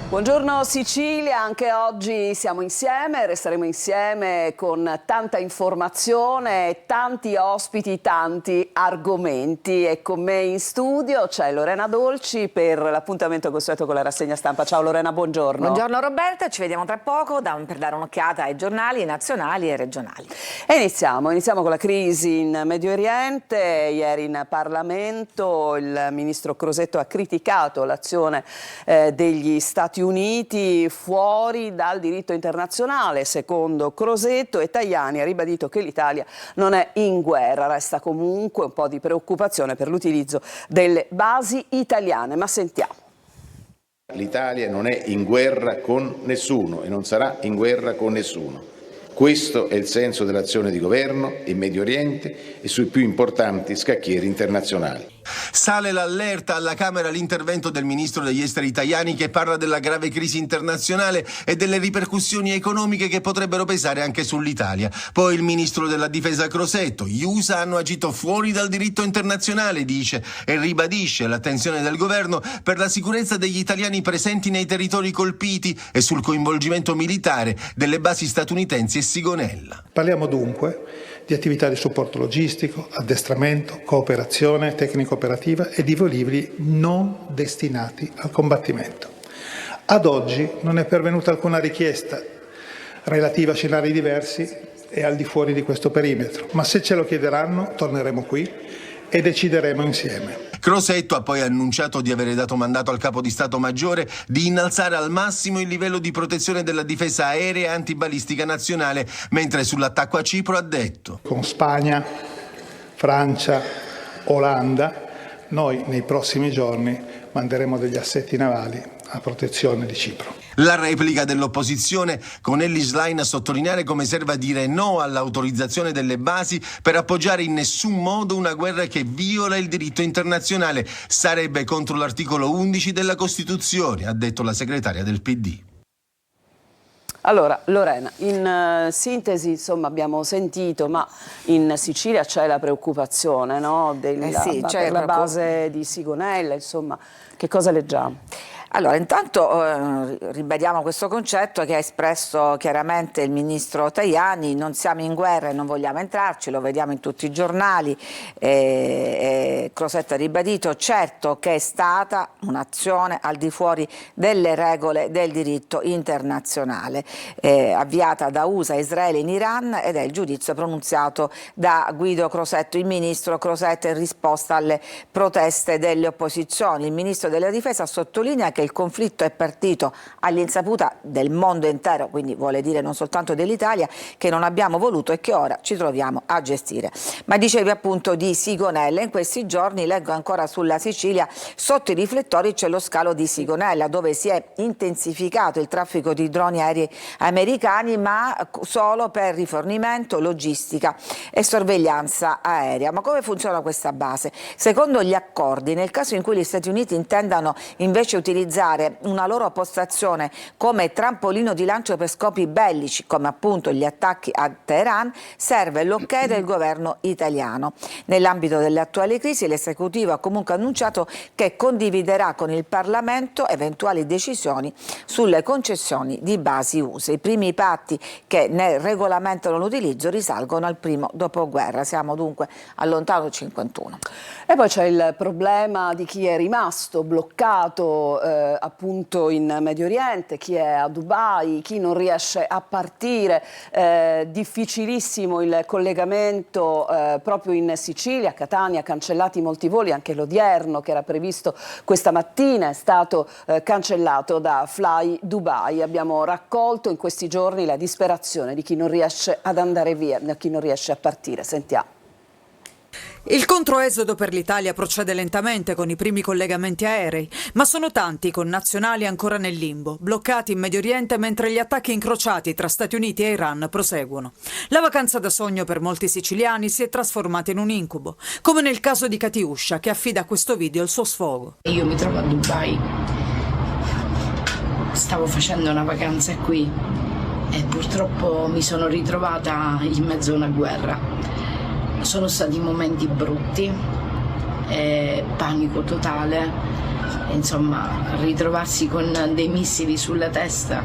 Buongiorno Sicilia, anche oggi siamo insieme, resteremo insieme con tanta informazione, tanti ospiti, tanti argomenti e con me in studio c'è Lorena Dolci per l'appuntamento consueto con la rassegna stampa. Ciao Lorena, buongiorno. Buongiorno Roberta, ci vediamo tra poco per dare un'occhiata ai giornali nazionali e regionali. E iniziamo con la crisi in Medio Oriente. Ieri in Parlamento il ministro Crosetto ha criticato l'azione degli Stati Uniti fuori dal diritto internazionale. Secondo Crosetto e Tajani ha ribadito che l'Italia non è in guerra, resta comunque un po' di preoccupazione per l'utilizzo delle basi italiane, ma sentiamo. L'Italia non è in guerra con nessuno e non sarà in guerra con nessuno. Questo è il senso dell'azione di governo in Medio Oriente e sui più importanti scacchieri internazionali. Sale l'allerta alla Camera l'intervento del ministro degli esteri Tajani che parla della grave crisi internazionale e delle ripercussioni economiche che potrebbero pesare anche sull'Italia. Poi il ministro della difesa Crosetto: gli USA hanno agito fuori dal diritto internazionale, dice, e ribadisce l'attenzione del governo per la sicurezza degli italiani presenti nei territori colpiti e sul coinvolgimento militare delle basi statunitensi e Sigonella. Parliamo dunque di attività di supporto logistico, addestramento, cooperazione tecnico-operativa e di velivoli non destinati al combattimento. Ad oggi non è pervenuta alcuna richiesta relativa a scenari diversi e al di fuori di questo perimetro, ma se ce lo chiederanno torneremo qui e decideremo insieme. Crosetto ha poi annunciato di avere dato mandato al capo di Stato Maggiore di innalzare al massimo il livello di protezione della difesa aerea e antibalistica nazionale, mentre sull'attacco a Cipro ha detto: con Spagna, Francia, Olanda, noi nei prossimi giorni manderemo degli assetti navali a protezione di Cipro. La replica dell'opposizione, con Elly Schlein a sottolineare come serva dire no all'autorizzazione delle basi per appoggiare in nessun modo una guerra che viola il diritto internazionale. Sarebbe contro l'articolo 11 della Costituzione, ha detto la segretaria del PD. Allora, Lorena, in sintesi, insomma, abbiamo sentito, ma in Sicilia c'è la preoccupazione, no? Per la base di Sigonella, insomma, che cosa leggiamo? Allora, intanto ribadiamo questo concetto che ha espresso chiaramente il ministro Tajani: non siamo in guerra e non vogliamo entrarci, lo vediamo in tutti i giornali. Crosetto ha ribadito certo che è stata un'azione al di fuori delle regole del diritto internazionale, avviata da USA, Israele in Iran, ed è il giudizio pronunziato da Guido Crosetto, il ministro Crosetto, in risposta alle proteste delle opposizioni. Il ministro della difesa sottolinea che il conflitto è partito all'insaputa del mondo intero, quindi vuole dire non soltanto dell'Italia, che non abbiamo voluto e che ora ci troviamo a gestire. Ma dicevi appunto di Sigonella. In questi giorni, leggo ancora sulla Sicilia, sotto i riflettori c'è lo scalo di Sigonella, dove si è intensificato il traffico di droni aerei americani, ma solo per rifornimento, logistica e sorveglianza aerea. Ma come funziona questa base? Secondo gli accordi, nel caso in cui gli Stati Uniti intendano invece utilizzare una loro postazione come trampolino di lancio per scopi bellici, come appunto gli attacchi a Teheran, serve l'ok del governo italiano. Nell'ambito delle attuali crisi, l'esecutivo ha comunque annunciato che condividerà con il Parlamento eventuali decisioni sulle concessioni di basi USA. I primi patti che ne regolamentano l'utilizzo risalgono al primo dopoguerra. Siamo dunque al lontano 51. E poi c'è il problema di chi è rimasto bloccato appunto in Medio Oriente, chi è a Dubai, chi non riesce a partire, difficilissimo il collegamento proprio in Sicilia, Catania, cancellati molti voli, anche l'odierno che era previsto questa mattina è stato cancellato da Fly Dubai. Abbiamo raccolto in questi giorni la disperazione di chi non riesce ad andare via, di chi non riesce a partire. Sentiamo. Il controesodo per l'Italia procede lentamente con i primi collegamenti aerei, ma sono tanti connazionali ancora nel limbo, bloccati in Medio Oriente mentre gli attacchi incrociati tra Stati Uniti e Iran proseguono. La vacanza da sogno per molti siciliani si è trasformata in un incubo, come nel caso di Katiuscia, che affida a questo video il suo sfogo. Io mi trovo a Dubai, stavo facendo una vacanza qui e purtroppo mi sono ritrovata in mezzo a una guerra. Sono stati momenti brutti, panico totale, insomma, ritrovarsi con dei missili sulla testa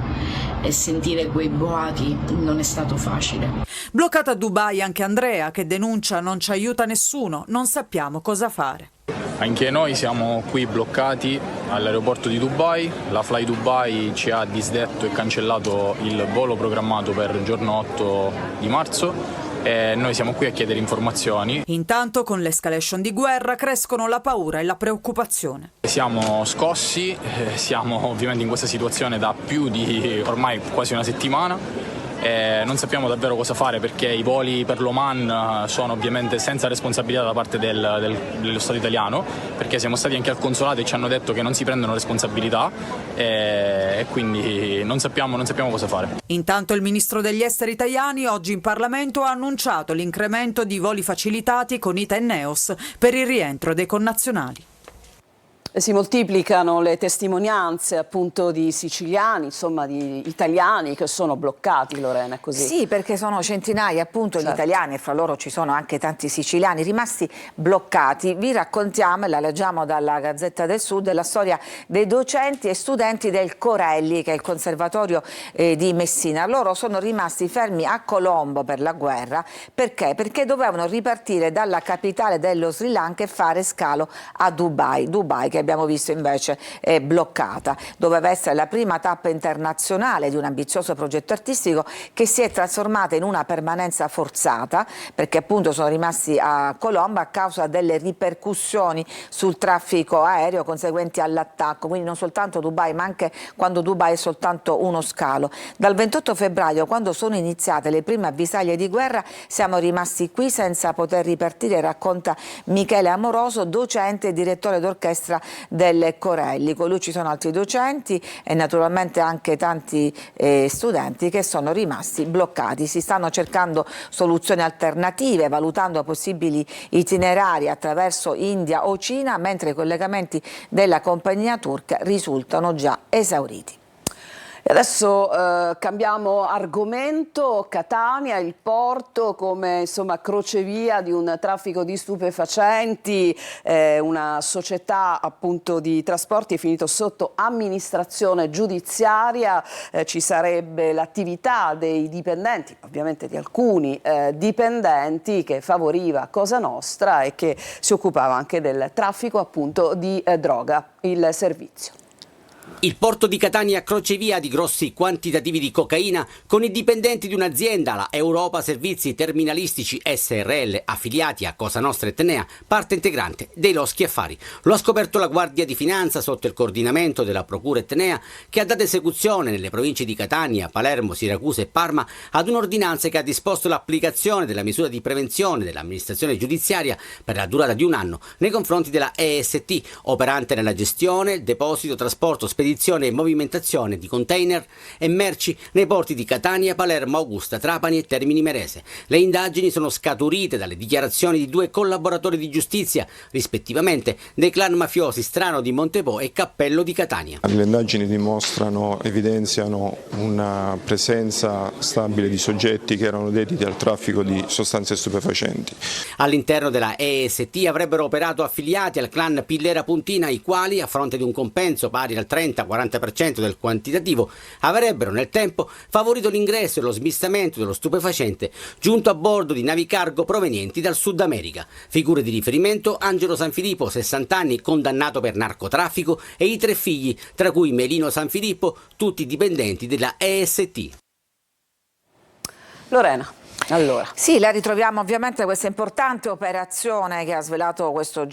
e sentire quei boati non è stato facile. Bloccata a Dubai anche Andrea, che denuncia non ci aiuta nessuno, non sappiamo cosa fare. Anche noi siamo qui bloccati all'aeroporto di Dubai, la Fly Dubai ci ha disdetto e cancellato il volo programmato per il giorno 8 di marzo e noi siamo qui a chiedere informazioni. Intanto con l'escalation di guerra crescono la paura e la preoccupazione. Siamo scossi, siamo ovviamente in questa situazione da più di ormai quasi una settimana. Non sappiamo davvero cosa fare perché i voli per l'Oman sono ovviamente senza responsabilità da parte dello Stato italiano, perché siamo stati anche al consolato e ci hanno detto che non si prendono responsabilità e quindi non sappiamo cosa fare. Intanto il ministro degli esteri italiani oggi in Parlamento ha annunciato l'incremento di voli facilitati con ITA e Neos per il rientro dei connazionali. Si moltiplicano le testimonianze appunto di siciliani, insomma di italiani che sono bloccati, Lorena, è così? Sì, perché sono centinaia appunto gli italiani e fra loro ci sono anche tanti siciliani rimasti bloccati. Vi raccontiamo, e la leggiamo dalla Gazzetta del Sud, la storia dei docenti e studenti del Corelli, che è il conservatorio di Messina. Loro sono rimasti fermi a Colombo per la guerra. Perché? Perché dovevano ripartire dalla capitale dello Sri Lanka e fare scalo a Dubai, che abbiamo visto invece è bloccata. Doveva essere la prima tappa internazionale di un ambizioso progetto artistico che si è trasformata in una permanenza forzata, perché appunto sono rimasti a Colombo a causa delle ripercussioni sul traffico aereo conseguenti all'attacco, quindi non soltanto Dubai ma anche quando Dubai è soltanto uno scalo. Dal 28 febbraio, quando sono iniziate le prime avvisaglie di guerra, siamo rimasti qui senza poter ripartire, racconta Michele Amoroso, docente e direttore d'orchestra del Corelli. Con lui ci sono altri docenti e naturalmente anche tanti studenti che sono rimasti bloccati. Si stanno cercando soluzioni alternative, valutando possibili itinerari attraverso India o Cina, mentre i collegamenti della compagnia turca risultano già esauriti. E adesso cambiamo argomento. Catania, il porto come insomma crocevia di un traffico di stupefacenti, una società appunto di trasporti è finito sotto amministrazione giudiziaria, ci sarebbe l'attività dei dipendenti, ovviamente di alcuni dipendenti, che favoriva Cosa Nostra e che si occupava anche del traffico appunto di droga, il servizio. Il porto di Catania crocevia di grossi quantitativi di cocaina con i dipendenti di un'azienda, la Europa Servizi Terminalistici SRL, affiliati a Cosa Nostra e Tenea, parte integrante dei loschi affari. Lo ha scoperto la Guardia di Finanza sotto il coordinamento della Procura Etnea, che ha dato esecuzione nelle province di Catania, Palermo, Siracusa e Parma ad un'ordinanza che ha disposto l'applicazione della misura di prevenzione dell'amministrazione giudiziaria per la durata di un anno nei confronti della EST, operante nella gestione, deposito, trasporto, spedizione e movimentazione di container e merci nei porti di Catania, Palermo, Augusta, Trapani e Termini Imerese. Le indagini sono scaturite dalle dichiarazioni di due collaboratori di giustizia, rispettivamente dei clan mafiosi Strano di Montepo e Cappello di Catania. Le indagini evidenziano una presenza stabile di soggetti che erano dediti al traffico di sostanze stupefacenti. All'interno della EST avrebbero operato affiliati al clan Pillera Puntina, i quali, a fronte di un compenso pari al 30-40% del quantitativo, avrebbero nel tempo favorito l'ingresso e lo smistamento dello stupefacente giunto a bordo di navi cargo provenienti dal Sud America. Figure di riferimento: Angelo Sanfilippo, 60 anni, condannato per narcotraffico, e i 3 figli, tra cui Melino Sanfilippo, tutti dipendenti della EST. Lorena. Allora. Sì, la ritroviamo ovviamente questa importante operazione che ha svelato questo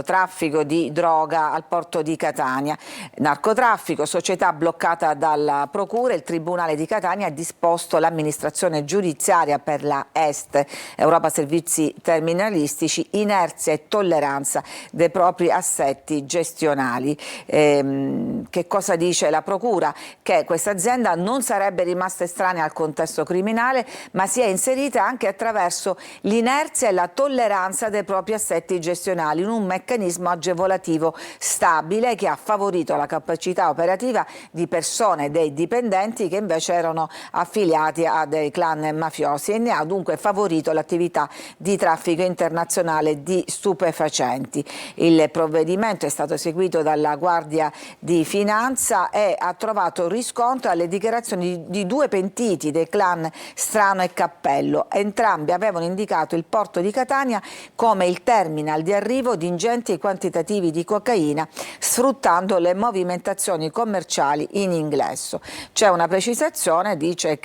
traffico di droga al porto di Catania. Narcotraffico, società bloccata dalla Procura, il Tribunale di Catania ha disposto l'amministrazione giudiziaria per la EST, Europa Servizi Terminalistici, inerzia e tolleranza dei propri assetti gestionali. Che cosa dice la Procura? Che questa azienda non sarebbe rimasta estranea al contesto criminale, ma si è è inserita anche attraverso l'inerzia e la tolleranza dei propri assetti gestionali in un meccanismo agevolativo stabile che ha favorito la capacità operativa di persone, dei dipendenti che invece erano affiliati a dei clan mafiosi, e ne ha dunque favorito l'attività di traffico internazionale di stupefacenti. Il provvedimento è stato eseguito dalla Guardia di Finanza e ha trovato riscontro alle dichiarazioni di due pentiti dei clan Strano e Cappello. Entrambi avevano indicato il porto di Catania come il terminal di arrivo di ingenti quantitativi di cocaina, sfruttando le movimentazioni commerciali in ingresso. C'è una precisazione, dice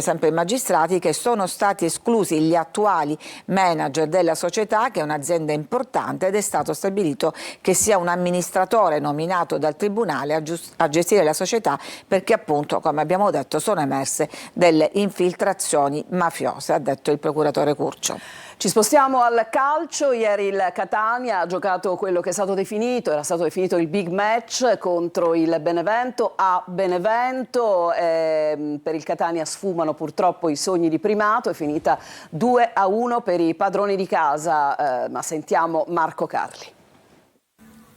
sempre i magistrati, che sono stati esclusi gli attuali manager della società, che è un'azienda importante, ed è stato stabilito che sia un amministratore nominato dal Tribunale a gestire la società, perché appunto, come abbiamo detto, sono emerse delle infiltrazioni mafiose, ha detto il procuratore Curcio. Ci spostiamo al calcio. Ieri il Catania ha giocato quello che era stato definito il big match contro il Benevento a Benevento. Per il Catania sfumano purtroppo i sogni di primato, è finita 2-1 per i padroni di casa, ma sentiamo Marco Carli.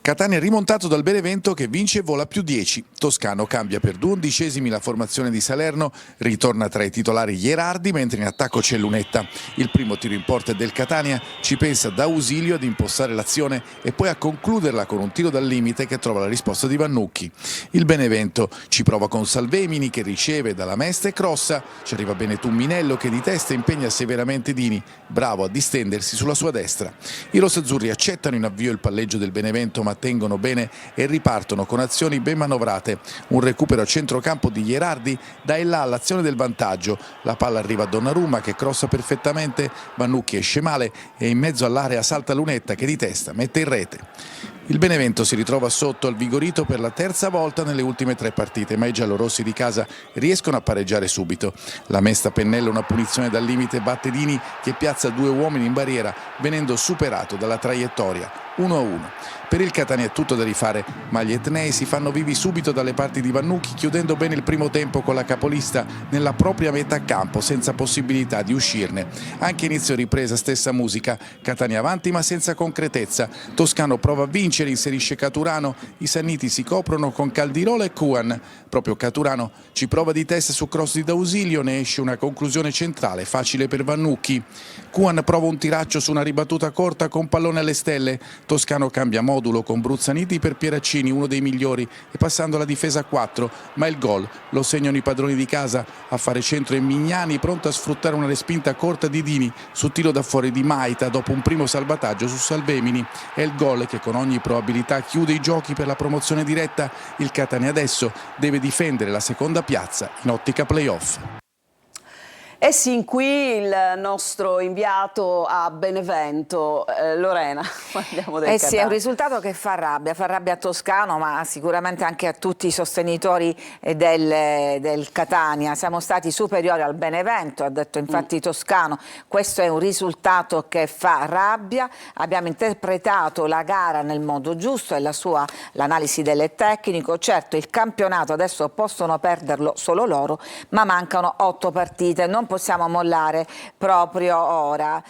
Catania rimontato dal Benevento che vince e vola più 10. Toscano cambia per 2 undicesimi la formazione di Salerno, ritorna tra i titolari Gherardi, mentre in attacco c'è Lunetta. Il primo tiro in porta è del Catania, ci pensa D'Ausilio ad impostare l'azione e poi a concluderla con un tiro dal limite che trova la risposta di Vannucchi. Il Benevento ci prova con Salvemini che riceve dalla Mesta e crossa, ci arriva bene Tumminello che di testa impegna severamente Dini, bravo a distendersi sulla sua destra. I rossazzurri accettano in avvio il palleggio del Benevento, ma tengono bene e ripartono con azioni ben manovrate. Un recupero a centrocampo di Gherardi dà in là all'azione del vantaggio. La palla arriva a Donnarumma che crossa perfettamente, Vannucchi esce male e in mezzo all'area salta Lunetta che di testa mette in rete. Il Benevento si ritrova sotto al Vigorito per la terza volta nelle ultime 3 partite, ma i giallorossi di casa riescono a pareggiare subito. La Mesta pennella una punizione dal limite, batte Dini che piazza 2 uomini in barriera, venendo superato dalla traiettoria. 1-1. Per il Catania è tutto da rifare, ma gli etnei si fanno vivi subito dalle parti di Vannucchi, chiudendo bene il primo tempo con la capolista nella propria metà campo, senza possibilità di uscirne. Anche inizio ripresa, stessa musica, Catania avanti ma senza concretezza. Toscano prova a vincere, inserisce Caturano, i Sanniti si coprono con Caldirola e Cuan. Proprio Caturano ci prova di testa su cross di D'Ausilio, ne esce una conclusione centrale, facile per Vannucchi. Cuan prova un tiraccio su una ribattuta corta con pallone alle stelle. Toscano cambia modulo con Bruzzaniti per Pieraccini, uno dei migliori, e passando alla difesa a 4, ma il gol lo segnano i padroni di casa. A fare centro è Mignani, pronto a sfruttare una respinta corta di Dini su tiro da fuori di Maita dopo un primo salvataggio su Salvemini. È il gol che con ogni probabilità chiude i giochi per la promozione diretta. Il Catania adesso deve difendere la seconda piazza in ottica playoff. E sin qui il nostro inviato a Benevento, Lorena, parliamo del sì, è un risultato che fa rabbia a Toscano, ma sicuramente anche a tutti i sostenitori del Catania. Siamo stati superiori al Benevento, ha detto infatti Toscano, questo è un risultato che fa rabbia. Abbiamo interpretato la gara nel modo giusto e l'analisi del tecnico. Certo, il campionato adesso possono perderlo solo loro, ma mancano 8 partite, non possiamo mollare proprio ora.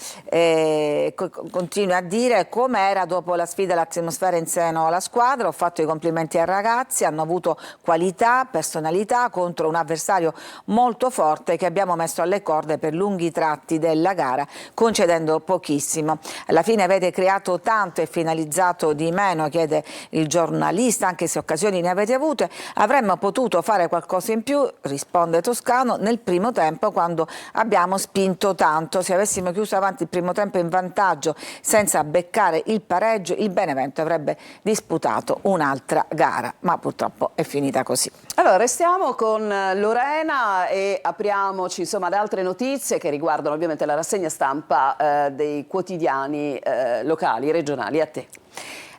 Continuo a dire com'era dopo la sfida l'atmosfera in seno alla squadra. Ho fatto i complimenti ai ragazzi, hanno avuto qualità, personalità contro un avversario molto forte che abbiamo messo alle corde per lunghi tratti della gara, concedendo pochissimo. Alla fine avete creato tanto e finalizzato di meno, chiede il giornalista, anche se occasioni ne avete avute. Avremmo potuto fare qualcosa in più, risponde Toscano, nel primo tempo quando abbiamo spinto tanto. Se avessimo chiuso avanti il primo tempo in vantaggio senza beccare il pareggio, il Benevento avrebbe disputato un'altra gara, ma purtroppo è finita così. Allora restiamo con Lorena e apriamoci insomma ad altre notizie che riguardano ovviamente la rassegna stampa dei quotidiani locali, regionali. A te.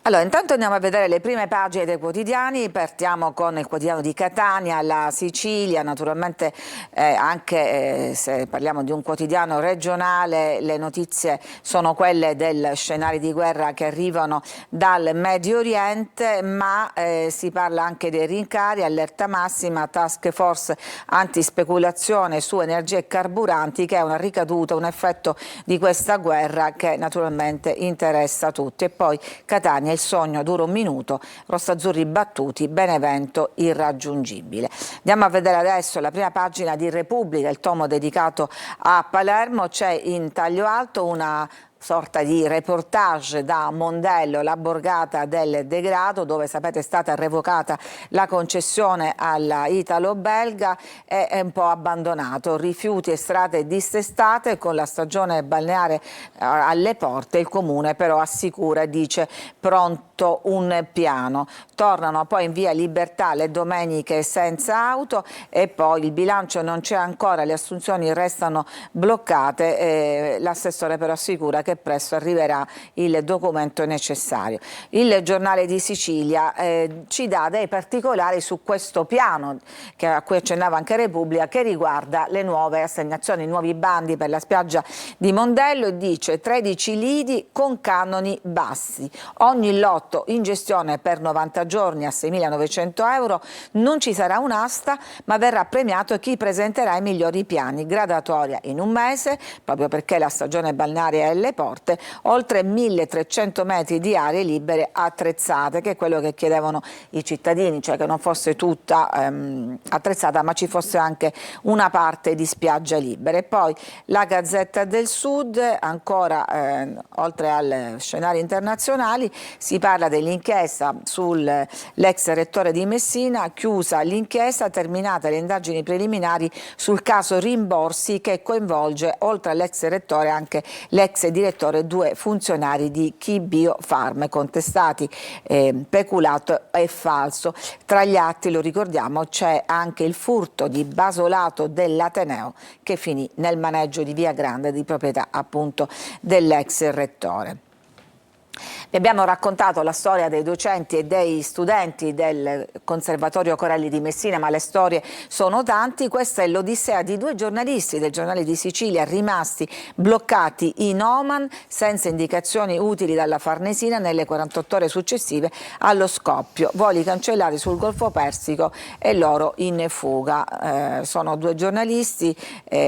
Allora, intanto andiamo a vedere le prime pagine dei quotidiani. Partiamo con il quotidiano di Catania, la Sicilia. Naturalmente anche se parliamo di un quotidiano regionale, le notizie sono quelle del scenario di guerra che arrivano dal Medio Oriente, ma si parla anche dei rincari, allerta massima, task force antispeculazione su energie e carburanti, che è una ricaduta, un effetto di questa guerra che naturalmente interessa tutti. E poi Catania, il sogno dura un minuto, rossazzurri battuti, Benevento irraggiungibile. Andiamo a vedere adesso la prima pagina di Repubblica, il tomo dedicato a Palermo. C'è in taglio alto una sorta di reportage da Mondello, la borgata del degrado, dove sapete è stata revocata la concessione alla italo-belga, è un po' abbandonato, rifiuti e strade dissestate, con la stagione balneare alle porte. Il comune però assicura e dice pronto un piano. Tornano poi in via Libertà le domeniche senza auto, e poi il bilancio non c'è ancora, le assunzioni restano bloccate, l'assessore però assicura che presto arriverà il documento necessario. Il Giornale di Sicilia ci dà dei particolari su questo piano a cui accennava anche Repubblica, che riguarda le nuove assegnazioni, i nuovi bandi per la spiaggia di Mondello, e dice 13 lidi con canoni bassi, ogni lotto in gestione per 90 giorni a 6.900 euro, non ci sarà un'asta ma verrà premiato chi presenterà i migliori piani, gradatoria in un mese proprio perché la stagione balneare è alle porte, oltre 1.300 metri di aree libere attrezzate, che è quello che chiedevano i cittadini, cioè che non fosse tutta attrezzata ma ci fosse anche una parte di spiaggia libera. E poi la Gazzetta del Sud, ancora oltre alle scenari internazionali, si parla dell'inchiesta sull'ex rettore di Messina, chiusa l'inchiesta, terminate le indagini preliminari sul caso rimborsi che coinvolge oltre all'ex rettore anche l'ex direttore e 2 funzionari di Chi Biofarm, contestati peculato e falso. Tra gli atti, lo ricordiamo, c'è anche il furto di basolato dell'Ateneo che finì nel maneggio di Via Grande, di proprietà appunto dell'ex rettore. Vi abbiamo raccontato la storia dei docenti e dei studenti del Conservatorio Corelli di Messina, ma le storie sono tanti. Questa è l'odissea di 2 giornalisti del Giornale di Sicilia rimasti bloccati in Oman senza indicazioni utili dalla Farnesina nelle 48 ore successive allo scoppio. Voli cancellati sul Golfo Persico e loro in fuga. Sono 2 giornalisti,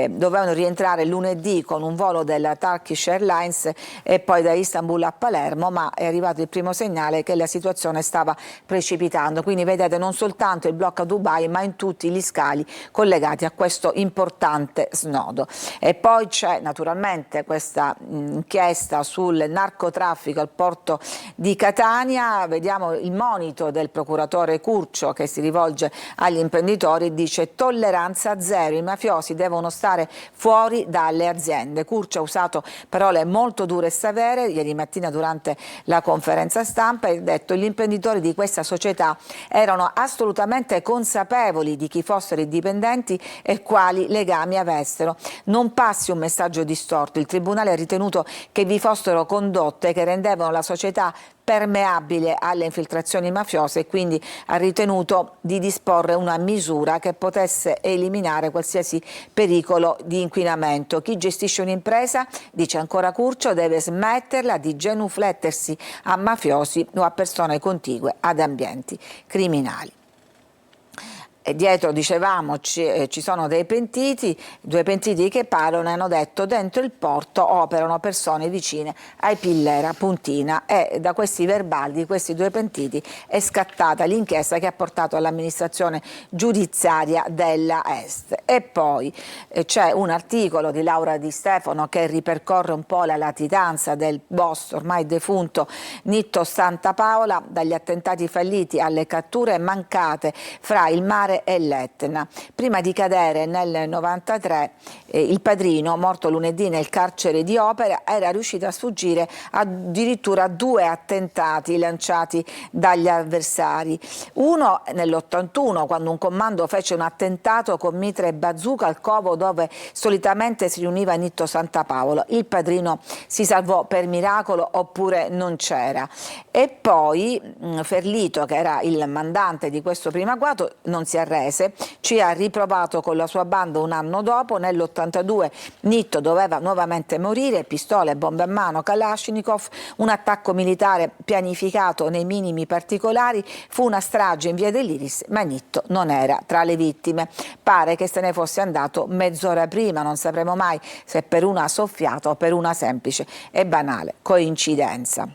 dovevano rientrare lunedì con un volo della Turkish Airlines e poi da Istanbul a Palermo, ma è arrivato il primo segnale che la situazione stava precipitando. Quindi vedete, non soltanto il blocco a Dubai, ma in tutti gli scali collegati a questo importante snodo. E poi c'è naturalmente questa inchiesta sul narcotraffico al porto di Catania. Vediamo il monito del procuratore Curcio che si rivolge agli imprenditori, dice tolleranza zero, i mafiosi devono stare fuori dalle aziende. Curcio ha usato parole molto dure e severe ieri mattina durante la conferenza stampa e ha detto gli imprenditori di questa società erano assolutamente consapevoli di chi fossero i dipendenti e quali legami avessero. Non passi un messaggio distorto. Il Tribunale ha ritenuto che vi fossero condotte che rendevano la società permeabile alle infiltrazioni mafiose e quindi ha ritenuto di disporre una misura che potesse eliminare qualsiasi pericolo di inquinamento. Chi gestisce un'impresa, dice ancora Curcio, deve smetterla di genuflettersi a mafiosi o a persone contigue ad ambienti criminali. E dietro, dicevamo, ci sono dei pentiti, 2 pentiti che parlano e hanno detto dentro il porto operano persone vicine ai Pillera Puntina, e da questi verbali di questi 2 pentiti è scattata l'inchiesta che ha portato all'amministrazione giudiziaria della Est. E poi c'è un articolo di Laura Di Stefano che ripercorre un po' la latitanza del boss ormai defunto Nitto Santapaola, dagli attentati falliti alle catture mancate fra il mare Natale e l'Etna. Prima di cadere nel 93 il padrino, morto lunedì nel carcere di Opera, era riuscito a sfuggire addirittura a 2 attentati lanciati dagli avversari. Uno nell'81, quando un commando fece un attentato con mitra e bazooka al covo dove solitamente si riuniva Nitto Santapaolo. Il padrino si salvò per miracolo oppure non c'era. E poi Ferlito, che era il mandante di questo primo agguato, non si arrese, ci ha riprovato con la sua banda un anno dopo. Nell'82 Nitto doveva nuovamente morire, pistole, bombe a mano, Kalashnikov, un attacco militare pianificato nei minimi particolari, fu una strage in via dell'Iris, ma Nitto non era tra le vittime. Pare che se ne fosse andato mezz'ora prima, non sapremo mai se per una soffiata o per una semplice e banale coincidenza.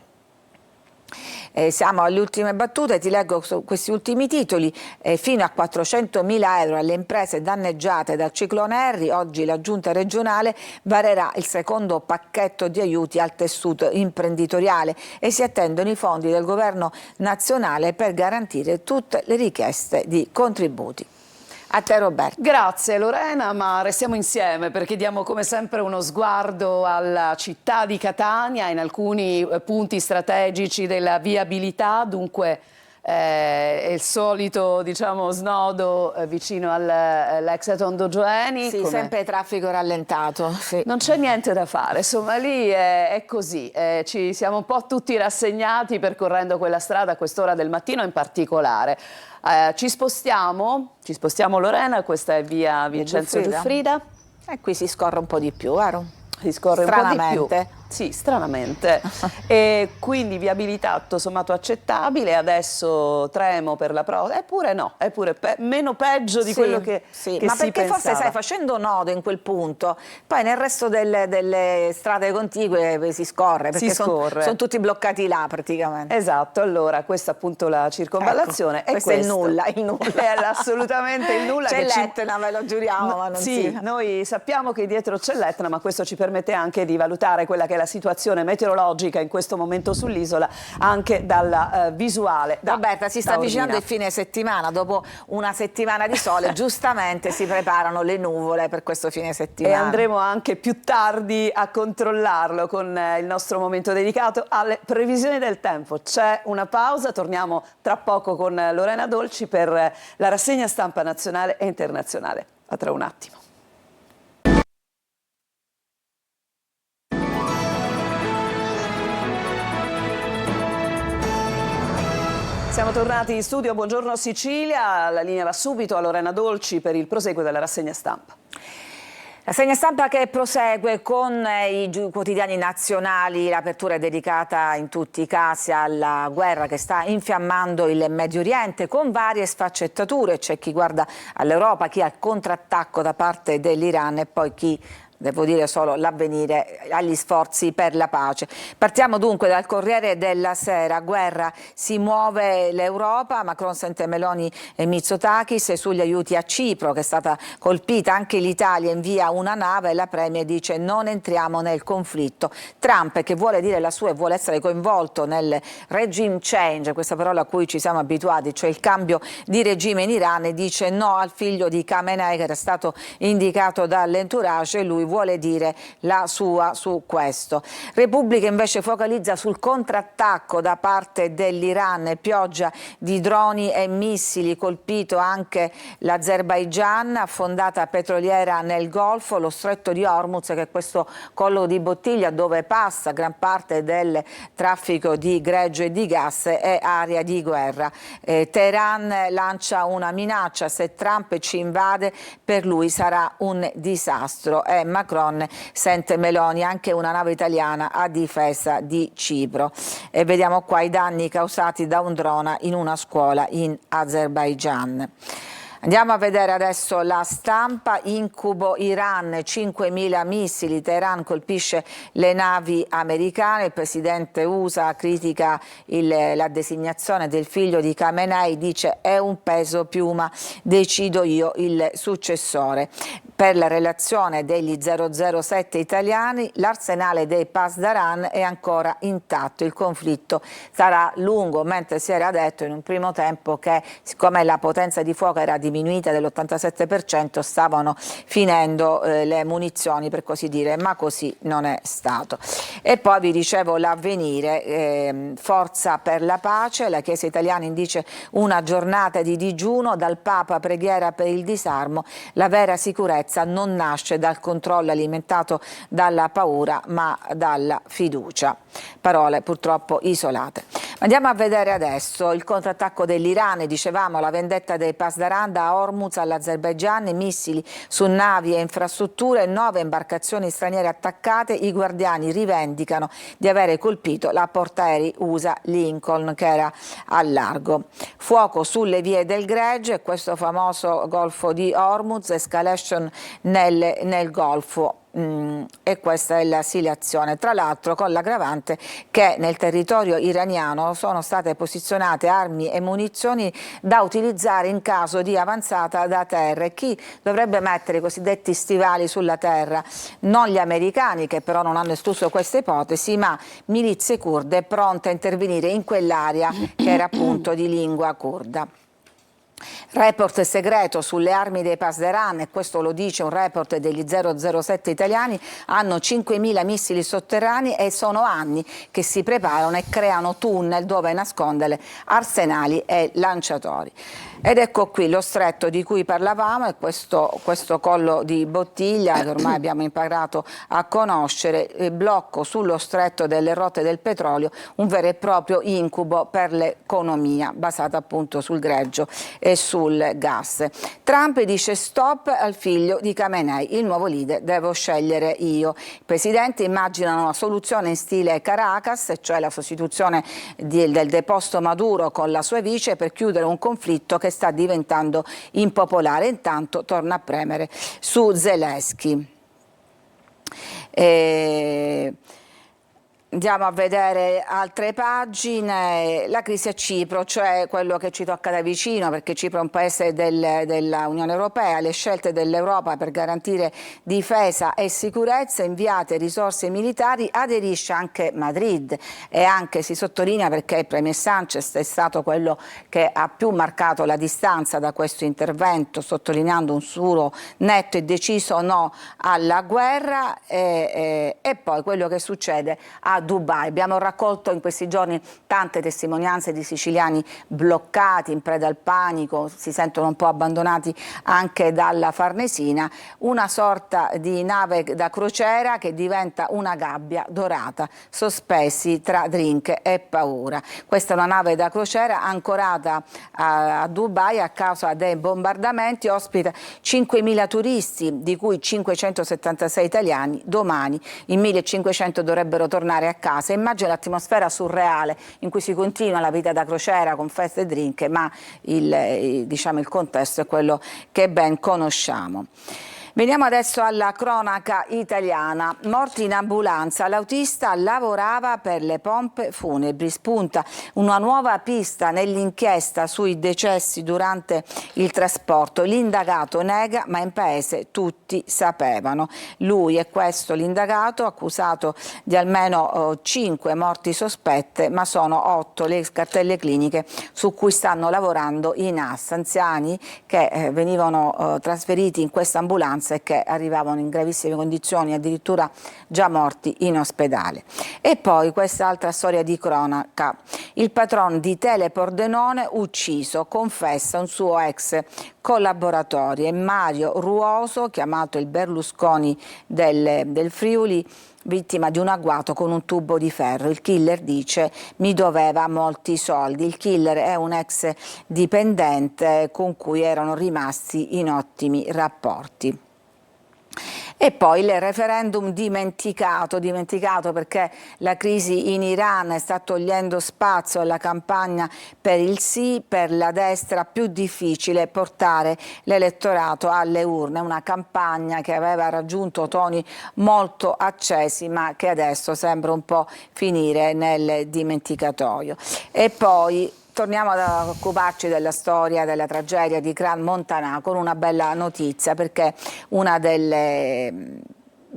Siamo alle ultime battute, ti leggo questi ultimi titoli. Fino a 400.000 euro alle imprese danneggiate dal ciclone Harry. Oggi la giunta regionale varerà il secondo pacchetto di aiuti al tessuto imprenditoriale e si attendono i fondi del governo nazionale per garantire tutte le richieste di contributi. A te Roberto. Grazie Lorena, ma restiamo insieme perché diamo come sempre uno sguardo alla città di Catania in alcuni punti strategici della viabilità. Dunque è il solito, diciamo, snodo vicino all'ex Tondo Gioeni. Sì, sempre traffico rallentato. Sì. Non c'è niente da fare, insomma lì è così. Ci siamo un po' tutti rassegnati percorrendo quella strada a quest'ora del mattino in particolare. Ci spostiamo Lorena, questa è via Vincenzo Giuffrida. E qui si scorre un po' di più, vero? Si scorre un po' di più. Sì, stranamente. E quindi viabilità tutto sommato accettabile, adesso tremo per la prossima. Eppure no, eppure meno peggio di quello che sì. che ma si perché pensava. forse stai facendo nodo in quel punto, poi nel resto delle strade contigue si scorre, perché sono tutti bloccati là praticamente. Esatto, allora questa è appunto la circonvallazione. Ecco, questo è il nulla. È assolutamente il nulla. C'è l'Etna, ve lo giuriamo, ma non sì, noi sappiamo che dietro c'è l'Etna, ma questo ci permette anche di valutare quella che è la situazione meteorologica in questo momento sull'isola anche dalla visuale. Roberta, si sta avvicinando il fine settimana, dopo una settimana di sole giustamente si preparano le nuvole per questo fine settimana. E andremo anche più tardi a controllarlo con il nostro momento dedicato alle previsioni del tempo. C'è una pausa, torniamo tra poco con Lorena Dolci per la rassegna stampa nazionale e internazionale. A tra un attimo. Siamo tornati in studio, buongiorno Sicilia, la linea va subito a Lorena Dolci per il proseguo della rassegna stampa. La rassegna stampa che prosegue con i quotidiani nazionali, l'apertura è dedicata in tutti i casi alla guerra che sta infiammando il Medio Oriente con varie sfaccettature, c'è chi guarda all'Europa, chi al contrattacco da parte dell'Iran e poi chi, devo dire solo l'avvenire, agli sforzi per la pace. Partiamo dunque dal Corriere della Sera. Guerra, si muove l'Europa, Macron sente Meloni e Mitsotakis sugli aiuti a Cipro che è stata colpita, anche l'Italia invia una nave e la Premier dice non entriamo nel conflitto. Trump che vuole dire la sua e vuole essere coinvolto nel regime change, questa parola a cui ci siamo abituati, cioè il cambio di regime in Iran, e dice no al figlio di Khamenei che era stato indicato dall'entourage e lui vuole dire la sua su questo. Repubblica invece focalizza sul contrattacco da parte dell'Iran, pioggia di droni e missili, colpito anche l'Azerbaigian, affondata petroliera nel Golfo, lo stretto di Hormuz che è questo collo di bottiglia dove passa gran parte del traffico di greggio e di gas, è area di guerra. Teheran lancia una minaccia, se Trump ci invade per lui sarà un disastro. Macron sente Meloni, anche una nave italiana a difesa di Cipro. E vediamo qua i danni causati da un drone in una scuola in Azerbaigian. Andiamo a vedere adesso la Stampa. Incubo Iran, 5.000 missili, Teheran colpisce le navi americane, il presidente USA critica la designazione del figlio di Khamenei, dice è un peso piuma, decido io il successore. Per la relazione degli 007 italiani, l'arsenale dei Pasdaran è ancora intatto, il conflitto sarà lungo, mentre si era detto in un primo tempo che siccome la potenza di fuoco era diminuita diminuita dell'87%, stavano finendo le munizioni, per così dire, ma così non è stato. E poi vi dicevo l'Avvenire, Forza per la pace, la Chiesa italiana indice una giornata di digiuno, dal Papa preghiera per il disarmo, la vera sicurezza non nasce dal controllo alimentato dalla paura ma dalla fiducia. Parole purtroppo isolate. Andiamo a vedere adesso il contrattacco dell'Iran, dicevamo la vendetta dei Pasdaran da Hormuz all'Azerbaigian, missili su navi e infrastrutture, 9 imbarcazioni straniere attaccate, i guardiani rivendicano di avere colpito la portaerei USA Lincoln che era al largo. Fuoco sulle vie del Gregge, questo famoso golfo di Hormuz, escalation nel golfo. E questa è la situazione, tra l'altro con l'aggravante che nel territorio iraniano sono state posizionate armi e munizioni da utilizzare in caso di avanzata da terra. E chi dovrebbe mettere i cosiddetti stivali sulla terra? Non gli americani, che però non hanno escluso questa ipotesi, ma milizie kurde pronte a intervenire in quell'area che era appunto di lingua curda. Report segreto sulle armi dei Pasdaran, e questo lo dice un report degli 007 italiani, hanno 5.000 missili sotterranei e sono anni che si preparano e creano tunnel dove nascondere arsenali e lanciatori. Ed ecco qui lo stretto di cui parlavamo e questo collo di bottiglia che ormai abbiamo imparato a conoscere, il blocco sullo stretto delle rotte del petrolio, un vero e proprio incubo per l'economia basata appunto sul greggio e sul gas. Trump dice stop al figlio di Khamenei, il nuovo leader devo scegliere io. Il presidente immagina una soluzione in stile Caracas, cioè la sostituzione del deposto Maduro con la sua vice per chiudere un conflitto che sta diventando impopolare. Intanto torna a premere su Zelensky. Andiamo a vedere altre pagine, la crisi a Cipro, cioè quello che ci tocca da vicino, perché Cipro è un paese della Unione Europea, le scelte dell'Europa per garantire difesa e sicurezza, inviate risorse militari, aderisce anche Madrid e anche si sottolinea perché il Premier Sánchez è stato quello che ha più marcato la distanza da questo intervento, sottolineando un suo netto e deciso no alla guerra e poi quello che succede a Dubai. Abbiamo raccolto in questi giorni tante testimonianze di siciliani bloccati, in preda al panico, si sentono un po' abbandonati anche dalla Farnesina, una sorta di nave da crociera che diventa una gabbia dorata, sospesi tra drink e paura. Questa è una nave da crociera ancorata a Dubai a causa dei bombardamenti, ospita 5.000 turisti, di cui 576 italiani. Domani in 1.500 dovrebbero tornare a casa. Immagino l'atmosfera surreale in cui si continua la vita da crociera con feste e drink, ma il contesto è quello che ben conosciamo. Veniamo adesso alla cronaca italiana. Morti in ambulanza, l'autista lavorava per le pompe funebri. Spunta una nuova pista nell'inchiesta sui decessi durante il trasporto. L'indagato nega, ma in paese tutti sapevano. Lui è questo l'indagato, accusato di almeno 5 morti sospette, ma sono 8 le cartelle cliniche su cui stanno lavorando i NAS, anziani che venivano trasferiti in questa ambulanza e che arrivavano in gravissime condizioni, addirittura già morti in ospedale. E poi quest'altra storia di cronaca. Il patron di Telepordenone ucciso, confessa un suo ex collaboratore, Mario Ruoso, chiamato il Berlusconi del Friuli, vittima di un agguato con un tubo di ferro. Il killer dice mi doveva molti soldi. Il killer è un ex dipendente con cui erano rimasti in ottimi rapporti. E poi il referendum dimenticato perché la crisi in Iran sta togliendo spazio alla campagna per il sì, per la destra più difficile portare l'elettorato alle urne, una campagna che aveva raggiunto toni molto accesi ma che adesso sembra un po' finire nel dimenticatoio. E poi torniamo ad occuparci della storia, della tragedia di Crans Montana con una bella notizia, perché una delle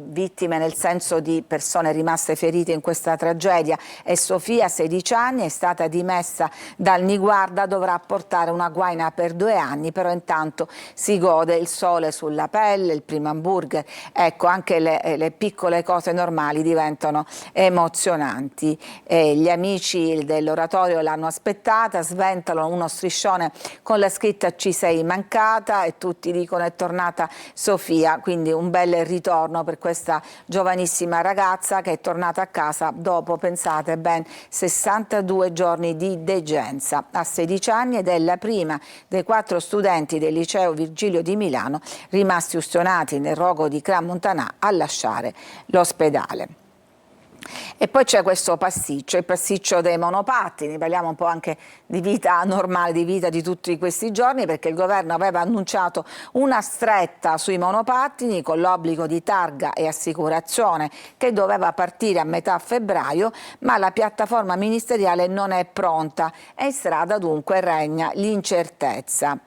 vittime nel senso di persone rimaste ferite in questa tragedia, e Sofia, 16 anni, è stata dimessa dal Niguarda, dovrà portare una guaina per 2 anni, però intanto si gode il sole sulla pelle, il primo hamburger. Ecco, anche le piccole cose normali diventano emozionanti. Gli amici dell'oratorio l'hanno aspettata, sventolano uno striscione con la scritta "ci sei mancata" e tutti dicono "è tornata Sofia", quindi un bel ritorno per questa giovanissima ragazza che è tornata a casa dopo, pensate, ben 62 giorni di degenza. Ha 16 anni ed è la prima dei 4 studenti del liceo Virgilio di Milano rimasti ustionati nel rogo di Crans-Montana a lasciare l'ospedale. E poi c'è questo pasticcio, il pasticcio dei monopattini. Parliamo un po' anche di vita normale, di vita di tutti questi giorni, perché il governo aveva annunciato una stretta sui monopattini con l'obbligo di targa e assicurazione che doveva partire a metà febbraio, ma la piattaforma ministeriale non è pronta e in strada dunque regna l'incertezza.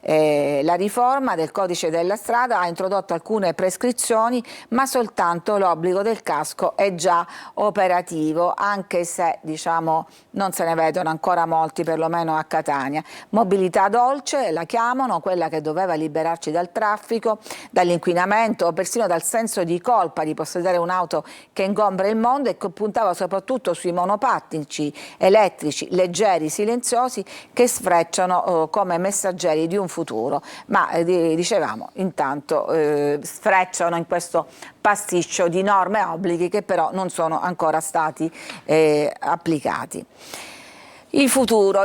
La riforma del codice della strada ha introdotto alcune prescrizioni, ma soltanto l'obbligo del casco è già operativo, anche se diciamo non se ne vedono ancora molti, perlomeno a Catania. Mobilità dolce la chiamano, quella che doveva liberarci dal traffico, dall'inquinamento o persino dal senso di colpa di possedere un'auto che ingombra il mondo, e che puntava soprattutto sui monopattini elettrici leggeri, silenziosi, che sfrecciano come messaggeri di un futuro. Ma dicevamo, intanto sfrecciano in questo pasticcio di norme e obblighi che però non sono ancora stati applicati. Il futuro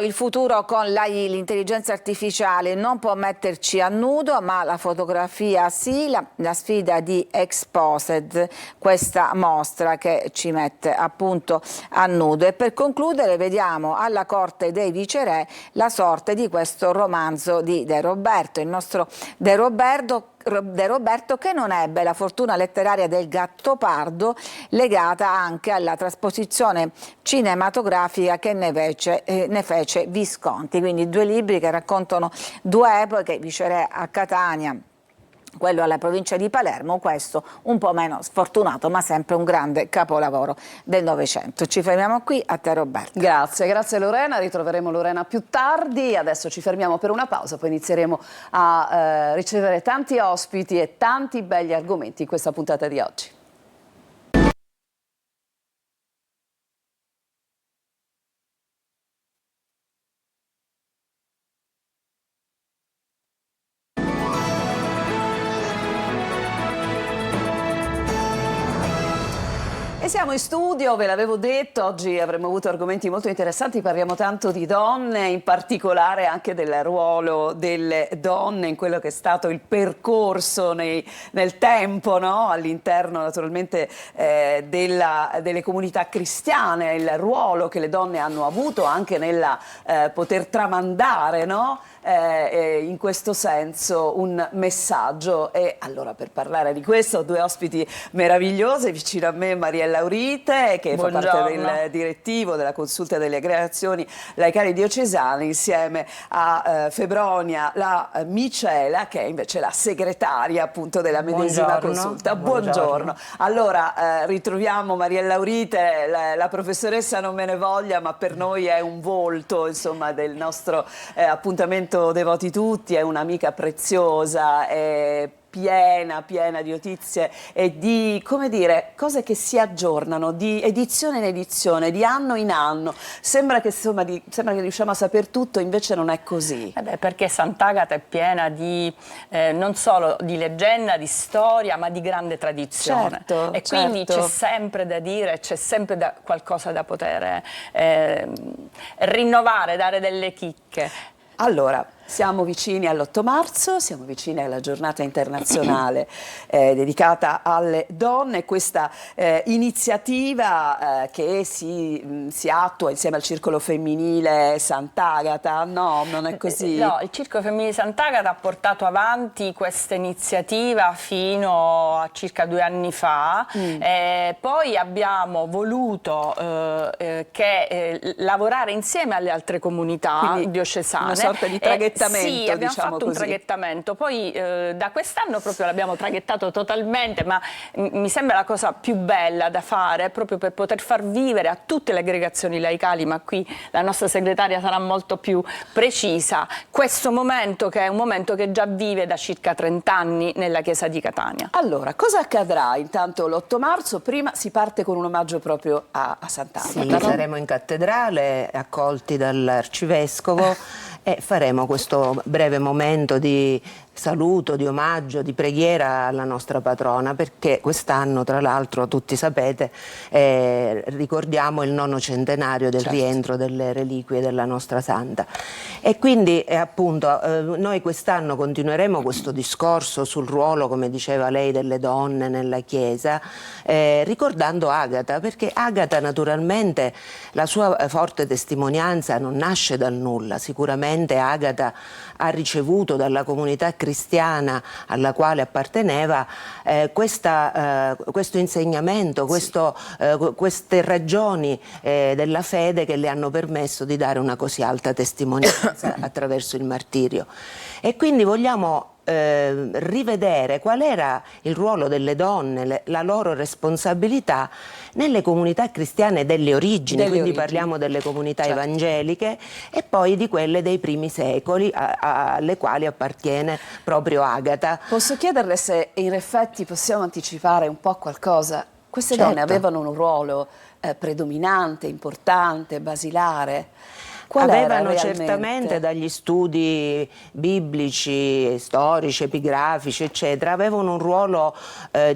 con l'AI, l'intelligenza artificiale, non può metterci a nudo, ma la fotografia sì, la sfida di Exposed, questa mostra che ci mette appunto a nudo. E per concludere vediamo alla corte dei viceré la sorte di questo romanzo di De Roberto, il nostro De Roberto che non ebbe la fortuna letteraria del Gattopardo, legata anche alla trasposizione cinematografica che ne fece Visconti. Quindi 2 libri che raccontano 2 epoche, Viceré a Catania, quello alla provincia di Palermo, questo un po' meno sfortunato, ma sempre un grande capolavoro del Novecento. Ci fermiamo qui, a te Roberto. Grazie Lorena, ritroveremo Lorena più tardi, adesso ci fermiamo per una pausa, poi inizieremo a ricevere tanti ospiti e tanti belli argomenti in questa puntata di oggi. E siamo in studio, ve l'avevo detto, oggi avremmo avuto argomenti molto interessanti, parliamo tanto di donne, in particolare anche del ruolo delle donne in quello che è stato il percorso nel tempo, no? All'interno naturalmente delle comunità cristiane, il ruolo che le donne hanno avuto anche nella poter tramandare, no? In questo senso un messaggio. E allora, per parlare di questo, ho 2 ospiti meravigliose. Vicino a me Mariella Aurite, che fa parte del direttivo della consulta delle aggregazioni laicali diocesane, insieme a Febronia la Micela, che è invece la segretaria appunto della medesima consulta. Buongiorno. Allora ritroviamo Mariella Aurite, la professoressa non me ne voglia, ma per noi è un volto, insomma, del nostro appuntamento Devoti Tutti, è un'amica preziosa, è piena di notizie e di, come dire, cose che si aggiornano di edizione in edizione, di anno in anno. Sembra che riusciamo a saper tutto, invece non è così. Perché Sant'Agata è piena di non solo di leggenda, di storia, ma di grande tradizione. E quindi c'è sempre da dire, c'è sempre qualcosa da poter rinnovare, dare delle chicche. Allora, siamo vicini all'8 marzo, siamo vicini alla giornata internazionale dedicata alle donne, questa iniziativa che si attua insieme al Circolo Femminile Sant'Agata, no? Non è così? No, il Circolo Femminile Sant'Agata ha portato avanti questa iniziativa fino a circa 2 anni fa, poi abbiamo voluto lavorare insieme alle altre comunità diocesane. Una sorta di traghetto traghettamento, Sì, abbiamo diciamo fatto un così. traghettamento, poi da quest'anno proprio l'abbiamo traghettato totalmente, ma mi sembra la cosa più bella da fare proprio per poter far vivere a tutte le aggregazioni laicali, ma qui la nostra segretaria sarà molto più precisa, questo momento che è un momento che già vive da circa 30 anni nella chiesa di Catania. Allora, cosa accadrà intanto l'8 marzo? Prima si parte con un omaggio proprio a Sant'Agata. Sì, no? saremo in cattedrale accolti dall'arcivescovo e faremo questo breve momento di saluto, di omaggio, di preghiera alla nostra patrona, perché quest'anno, tra l'altro, tutti sapete, ricordiamo il 9° centenario del rientro delle reliquie della nostra santa. E quindi appunto noi quest'anno continueremo questo discorso sul ruolo, come diceva lei, delle donne nella Chiesa, ricordando Agata, perché Agata naturalmente la sua forte testimonianza non nasce dal nulla. Sicuramente Agata ha ricevuto dalla comunità cristiana alla quale apparteneva questo insegnamento, queste ragioni della fede che le hanno permesso di dare una così alta testimonianza attraverso il martirio. E quindi vogliamo rivedere qual era il ruolo delle donne, la loro responsabilità nelle comunità cristiane delle origini, quindi parliamo delle comunità evangeliche e poi di quelle dei primi secoli alle quali appartiene proprio Agata. Posso chiederle se in effetti possiamo anticipare un po' qualcosa? Queste donne avevano un ruolo predominante, importante, basilare? Qual avevano era certamente dagli studi biblici, storici, epigrafici, eccetera, avevano un ruolo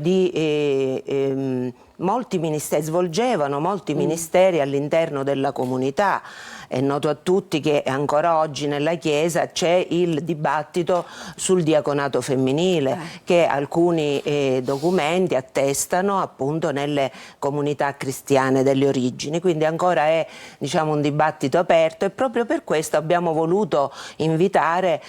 di molti ministeri, svolgevano molti ministeri all'interno della comunità. È noto a tutti che ancora oggi nella Chiesa c'è il dibattito sul diaconato femminile che alcuni documenti attestano appunto nelle comunità cristiane delle origini, quindi ancora è, diciamo, un dibattito aperto e proprio per questo abbiamo voluto invitare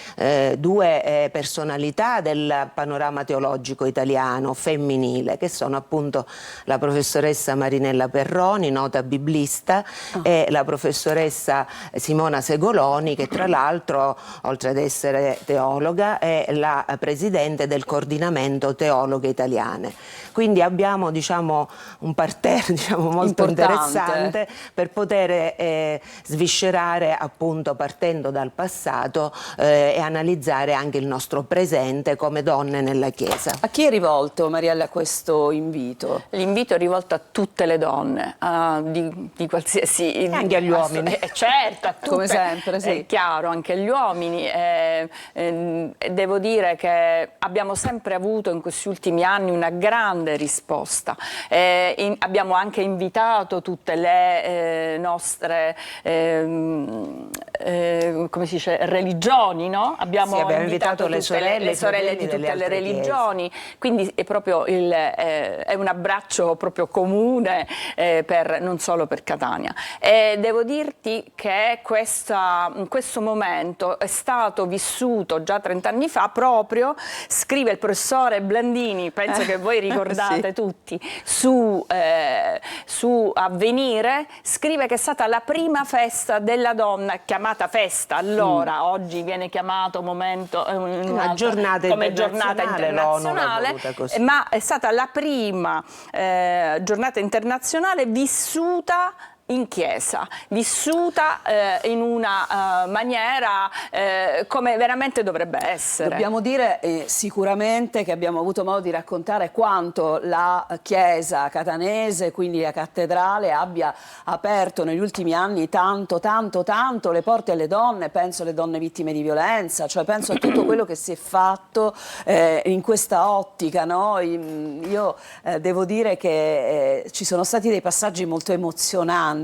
due personalità del panorama teologico italiano femminile, che sono appunto la professoressa Marinella Perroni, nota biblista, e la professoressa Simona Segoloni, che tra l'altro, oltre ad essere teologa, è la presidente del coordinamento teologhe italiane. Quindi abbiamo, diciamo, un parterre, diciamo, molto interessante per poter sviscerare, appunto, partendo dal passato e analizzare anche il nostro presente come donne nella Chiesa. A chi è rivolto, Mariella, questo invito? L'invito è rivolto a tutte le donne, di qualsiasi... Anche agli uomini. Certo, a tutte, come sempre, sì. È chiaro, anche agli uomini. Devo dire che abbiamo sempre avuto in questi ultimi anni una grande risposta. Abbiamo anche invitato tutte le nostre come si dice, religioni, no? Abbiamo invitato le sorelle di tutte le religioni, quindi è proprio è un abbraccio proprio comune non solo per Catania. E devo dirti che questo momento è stato vissuto già 30 anni fa, proprio, scrive il professore Blandini, penso che voi ricordate tutti, su Avvenire, scrive che è stata la prima festa della donna, chiamata festa allora, oggi viene chiamato momento, una giornata come internazionale, ma è stata la prima giornata internazionale vissuta in chiesa, vissuta in una maniera come veramente dovrebbe essere. Dobbiamo dire sicuramente che abbiamo avuto modo di raccontare quanto la Chiesa catanese, quindi la cattedrale, abbia aperto negli ultimi anni tanto le porte alle donne, penso alle donne vittime di violenza, cioè penso a tutto quello che si è fatto in questa ottica, no? Io devo dire che ci sono stati dei passaggi molto emozionanti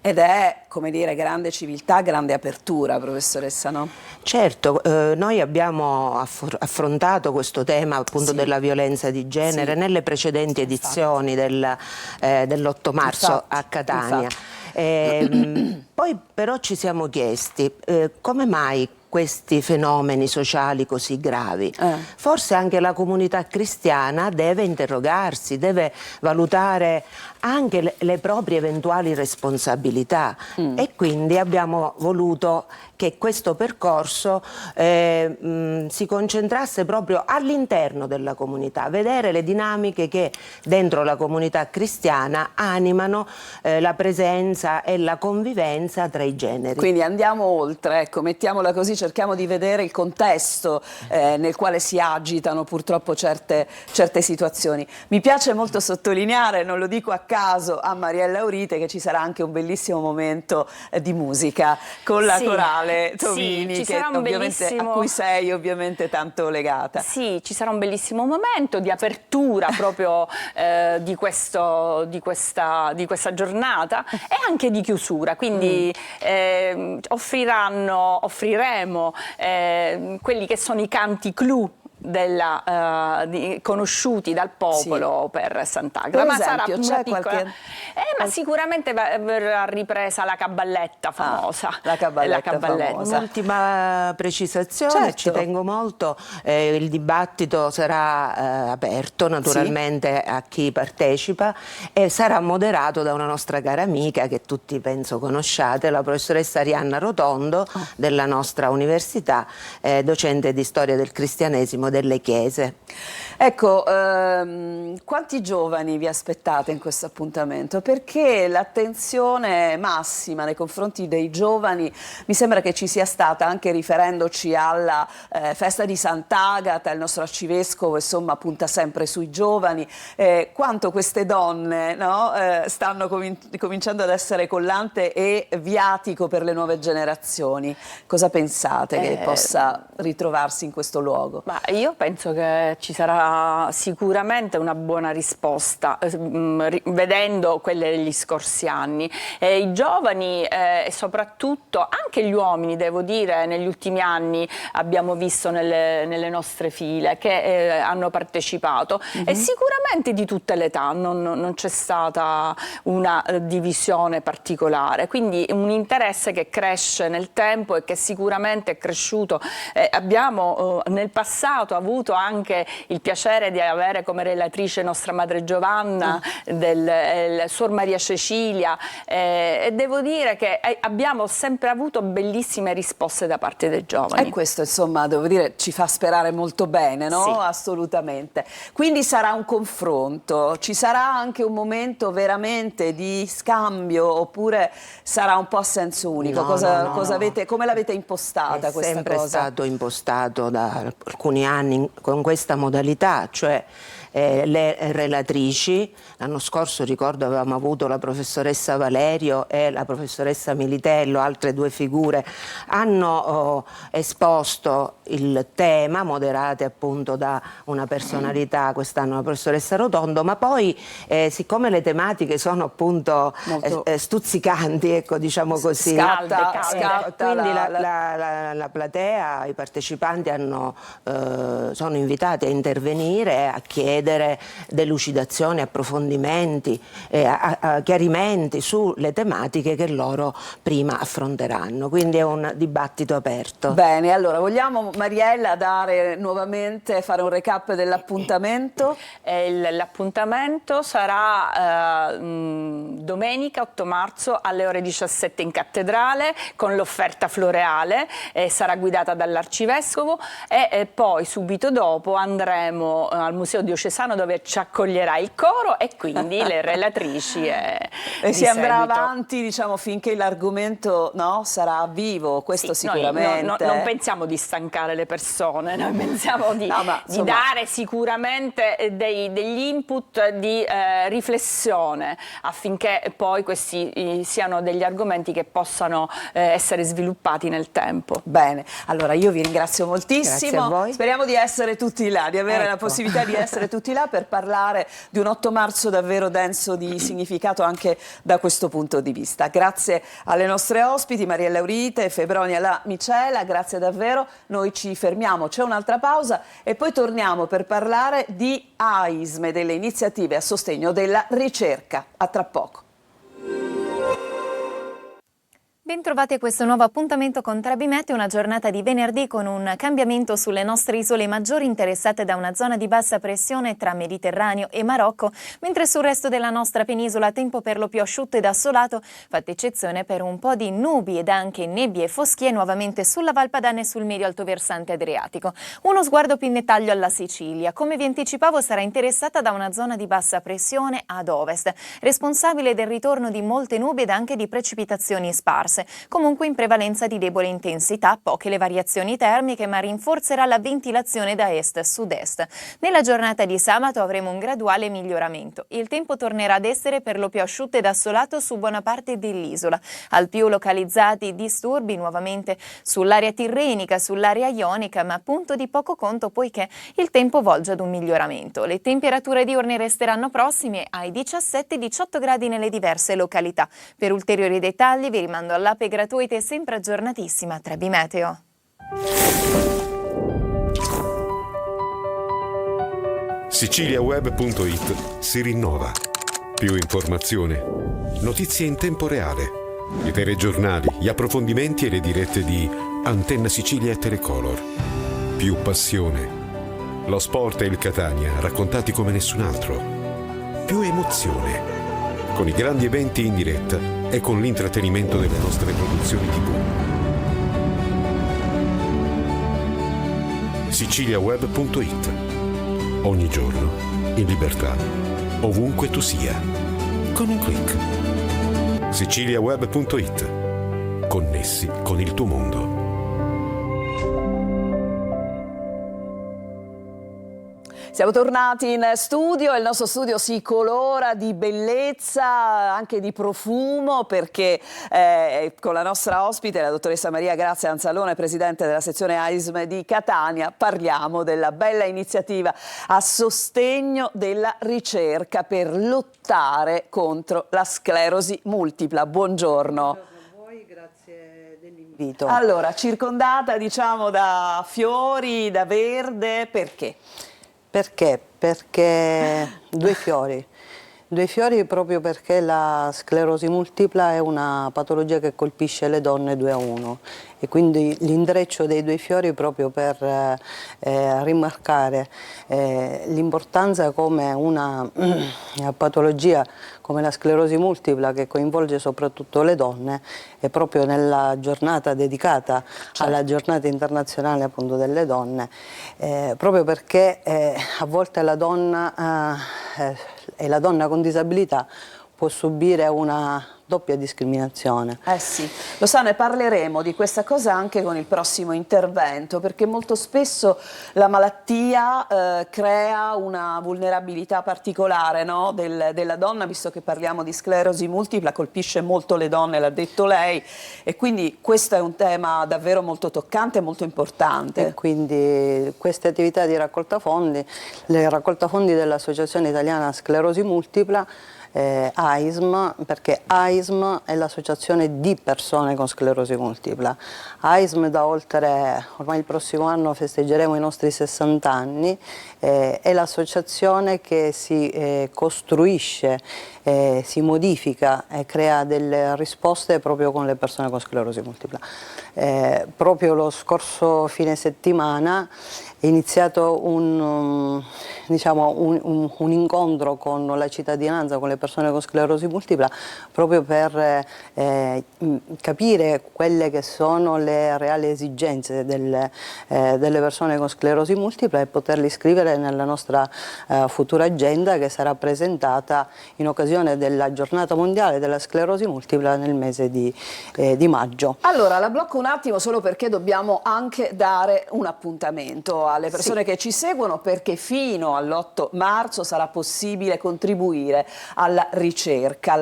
ed è, come dire, grande civiltà, grande apertura, professoressa, no? Certo, noi abbiamo affrontato questo tema appunto della violenza di genere nelle precedenti edizioni dell'8 marzo a Catania. Poi però ci siamo chiesti come mai questi fenomeni sociali così gravi. Forse anche la comunità cristiana deve interrogarsi, deve valutare anche le proprie eventuali responsabilità e quindi abbiamo voluto che questo percorso si concentrasse proprio all'interno della comunità, vedere le dinamiche che dentro la comunità cristiana animano la presenza e la convivenza tra i generi. Quindi andiamo oltre, ecco, mettiamola così, cerchiamo di vedere il contesto nel quale si agitano purtroppo certe situazioni. Mi piace molto sottolineare, non lo dico a caso, a Mariella Aurite, che ci sarà anche un bellissimo momento di musica con la corale Tovini, ci sarà un a cui sei ovviamente tanto legata. Sì, ci sarà un bellissimo momento di apertura proprio di questa giornata e anche di chiusura, quindi offriremo quelli che sono i canti clou conosciuti dal popolo per Sant'Agata, ma sarà una piccola, ma sicuramente verrà ripresa la caballetta famosa. La caballetta famosa. Un'ultima precisazione, ci tengo molto, il dibattito sarà aperto naturalmente a chi partecipa e sarà moderato da una nostra cara amica che tutti penso conosciate, la professoressa Arianna Rotondo della nostra università, docente di storia del cristianesimo delle chiese. Ecco, quanti giovani vi aspettate in questo appuntamento? Perché l'attenzione massima nei confronti dei giovani mi sembra che ci sia stata, anche riferendoci alla festa di Sant'Agata, il nostro arcivescovo insomma punta sempre sui giovani, quanto queste donne, no, stanno cominciando ad essere collante e viatico per le nuove generazioni. Cosa pensate che possa ritrovarsi in questo luogo? Ma io penso che ci sarà sicuramente una buona risposta, vedendo quelle degli scorsi anni. I giovani e soprattutto anche gli uomini, devo dire, negli ultimi anni abbiamo visto nelle nostre file che hanno partecipato e sicuramente di tutte le età, non c'è stata una divisione particolare, quindi un interesse che cresce nel tempo e che sicuramente è cresciuto. Abbiamo nel passato avuto anche il piacere di avere come relatrice nostra madre Giovanna, suor Maria Cecilia, e devo dire che abbiamo sempre avuto bellissime risposte da parte dei giovani. E questo insomma devo dire ci fa sperare molto bene, no? Sì. Assolutamente. Quindi sarà un confronto, ci sarà anche un momento veramente di scambio oppure sarà un po' a senso unico? Come l'avete impostata questa cosa? È sempre stato impostato da alcuni anni con questa modalità, cioè le relatrici, l'anno scorso ricordo avevamo avuto la professoressa Valerio e la professoressa Militello, altre due figure, hanno esposto il tema, moderate appunto da una personalità, quest'anno la professoressa Rotondo, ma poi siccome le tematiche sono appunto stuzzicanti, ecco, diciamo così, scatta quindi la platea, i partecipanti sono invitati a intervenire, a chiedere delucidazioni, approfondimenti, chiarimenti sulle tematiche che loro prima affronteranno, quindi è un dibattito aperto. Bene, allora vogliamo Mariella fare un recap dell'appuntamento? L'appuntamento sarà domenica 8 marzo alle ore 17 in cattedrale con l'offerta floreale, sarà guidata dall'arcivescovo e poi subito dopo andremo al Museo Diocesano dove ci accoglierà il coro e quindi le relatrici e si andrà avanti, diciamo, finché l'argomento sarà vivo, questo sì, sicuramente. Non pensiamo di stancare le persone, noi pensiamo di dare sicuramente degli input di riflessione affinché poi questi siano degli argomenti che possano essere sviluppati nel tempo. Bene, allora io vi ringrazio moltissimo. Grazie a voi. Speriamo di essere tutti là, di avere la possibilità di essere tutti là per parlare di un 8 marzo davvero denso di significato anche da questo punto di vista. Grazie alle nostre ospiti, Mariella Aurite e Febronia La Micela, grazie davvero. Noi ci fermiamo, c'è un'altra pausa e poi torniamo per parlare di AISM e delle iniziative a sostegno della ricerca. A tra poco. Bentrovati a questo nuovo appuntamento con Trebi Meteo, una giornata di venerdì con un cambiamento sulle nostre isole maggiori interessate da una zona di bassa pressione tra Mediterraneo e Marocco, mentre sul resto della nostra penisola tempo per lo più asciutto ed assolato, fatta eccezione per un po' di nubi ed anche nebbie e foschie nuovamente sulla Val Padana e sul medio altoversante adriatico. Uno sguardo più in dettaglio alla Sicilia. Come vi anticipavo, sarà interessata da una zona di bassa pressione ad ovest, responsabile del ritorno di molte nubi ed anche di precipitazioni sparse. Comunque in prevalenza di debole intensità, poche le variazioni termiche, ma rinforzerà la ventilazione da est-sud-est. Nella giornata di sabato avremo un graduale miglioramento. Il tempo tornerà ad essere per lo più asciutto ed assolato su buona parte dell'isola. Al più localizzati disturbi nuovamente sull'area tirrenica, sull'area ionica, ma punto di poco conto poiché il tempo volge ad un miglioramento. Le temperature diurne resteranno prossime ai 17-18 gradi nelle diverse località. Per ulteriori dettagli vi rimando all'app gratuita e sempre aggiornatissima Trebi Meteo. Siciliaweb.it si rinnova. Più informazione, notizie in tempo reale, i telegiornali, gli approfondimenti e le dirette di Antenna Sicilia e Telecolor. Più passione, lo sport e il Catania raccontati come nessun altro. Più emozione, con i grandi eventi in diretta e con l'intrattenimento delle nostre produzioni TV. Siciliaweb.it. Ogni giorno, in libertà, ovunque tu sia, con un click. Siciliaweb.it. Connessi con il tuo mondo. Siamo tornati in studio e il nostro studio si colora di bellezza, anche di profumo, perché con la nostra ospite, la dottoressa Maria Grazia Anzalone, presidente della sezione AISM di Catania, parliamo della bella iniziativa a sostegno della ricerca per lottare contro la sclerosi multipla. Buongiorno. Allora, circondata diciamo da fiori, da verde, perché? Perché? Perché due fiori proprio perché la sclerosi multipla è una patologia che colpisce le donne 2 a 1 e quindi l'intreccio dei due fiori proprio per rimarcare l'importanza come una patologia come la sclerosi multipla che coinvolge soprattutto le donne e proprio nella giornata dedicata alla giornata internazionale appunto delle donne, proprio perché a volte la donna e la donna con disabilità può subire una doppia discriminazione. Sì, lo sa, ne parleremo di questa cosa anche con il prossimo intervento, perché molto spesso la malattia crea una vulnerabilità particolare, no? della donna, visto che parliamo di sclerosi multipla, colpisce molto le donne, l'ha detto lei, e quindi questo è un tema davvero molto toccante e molto importante. E quindi queste attività di raccolta fondi, le raccolta fondi dell'Associazione Italiana Sclerosi Multipla, AISM, perché AISM è l'associazione di persone con sclerosi multipla. AISM ormai il prossimo anno festeggeremo i nostri 60 anni, è l'associazione che si costruisce, si modifica e crea delle risposte proprio con le persone con sclerosi multipla. Proprio lo scorso fine settimana è iniziato un incontro con la cittadinanza, con le persone con sclerosi multipla, proprio per capire quelle che sono le reali esigenze delle persone con sclerosi multipla e poterli iscrivere nella nostra futura agenda che sarà presentata in occasione della giornata mondiale della sclerosi multipla nel mese di maggio. Allora, la blocco un attimo solo perché dobbiamo anche dare un appuntamento alle persone che ci seguono, perché fino all'8 marzo sarà possibile contribuire alla ricerca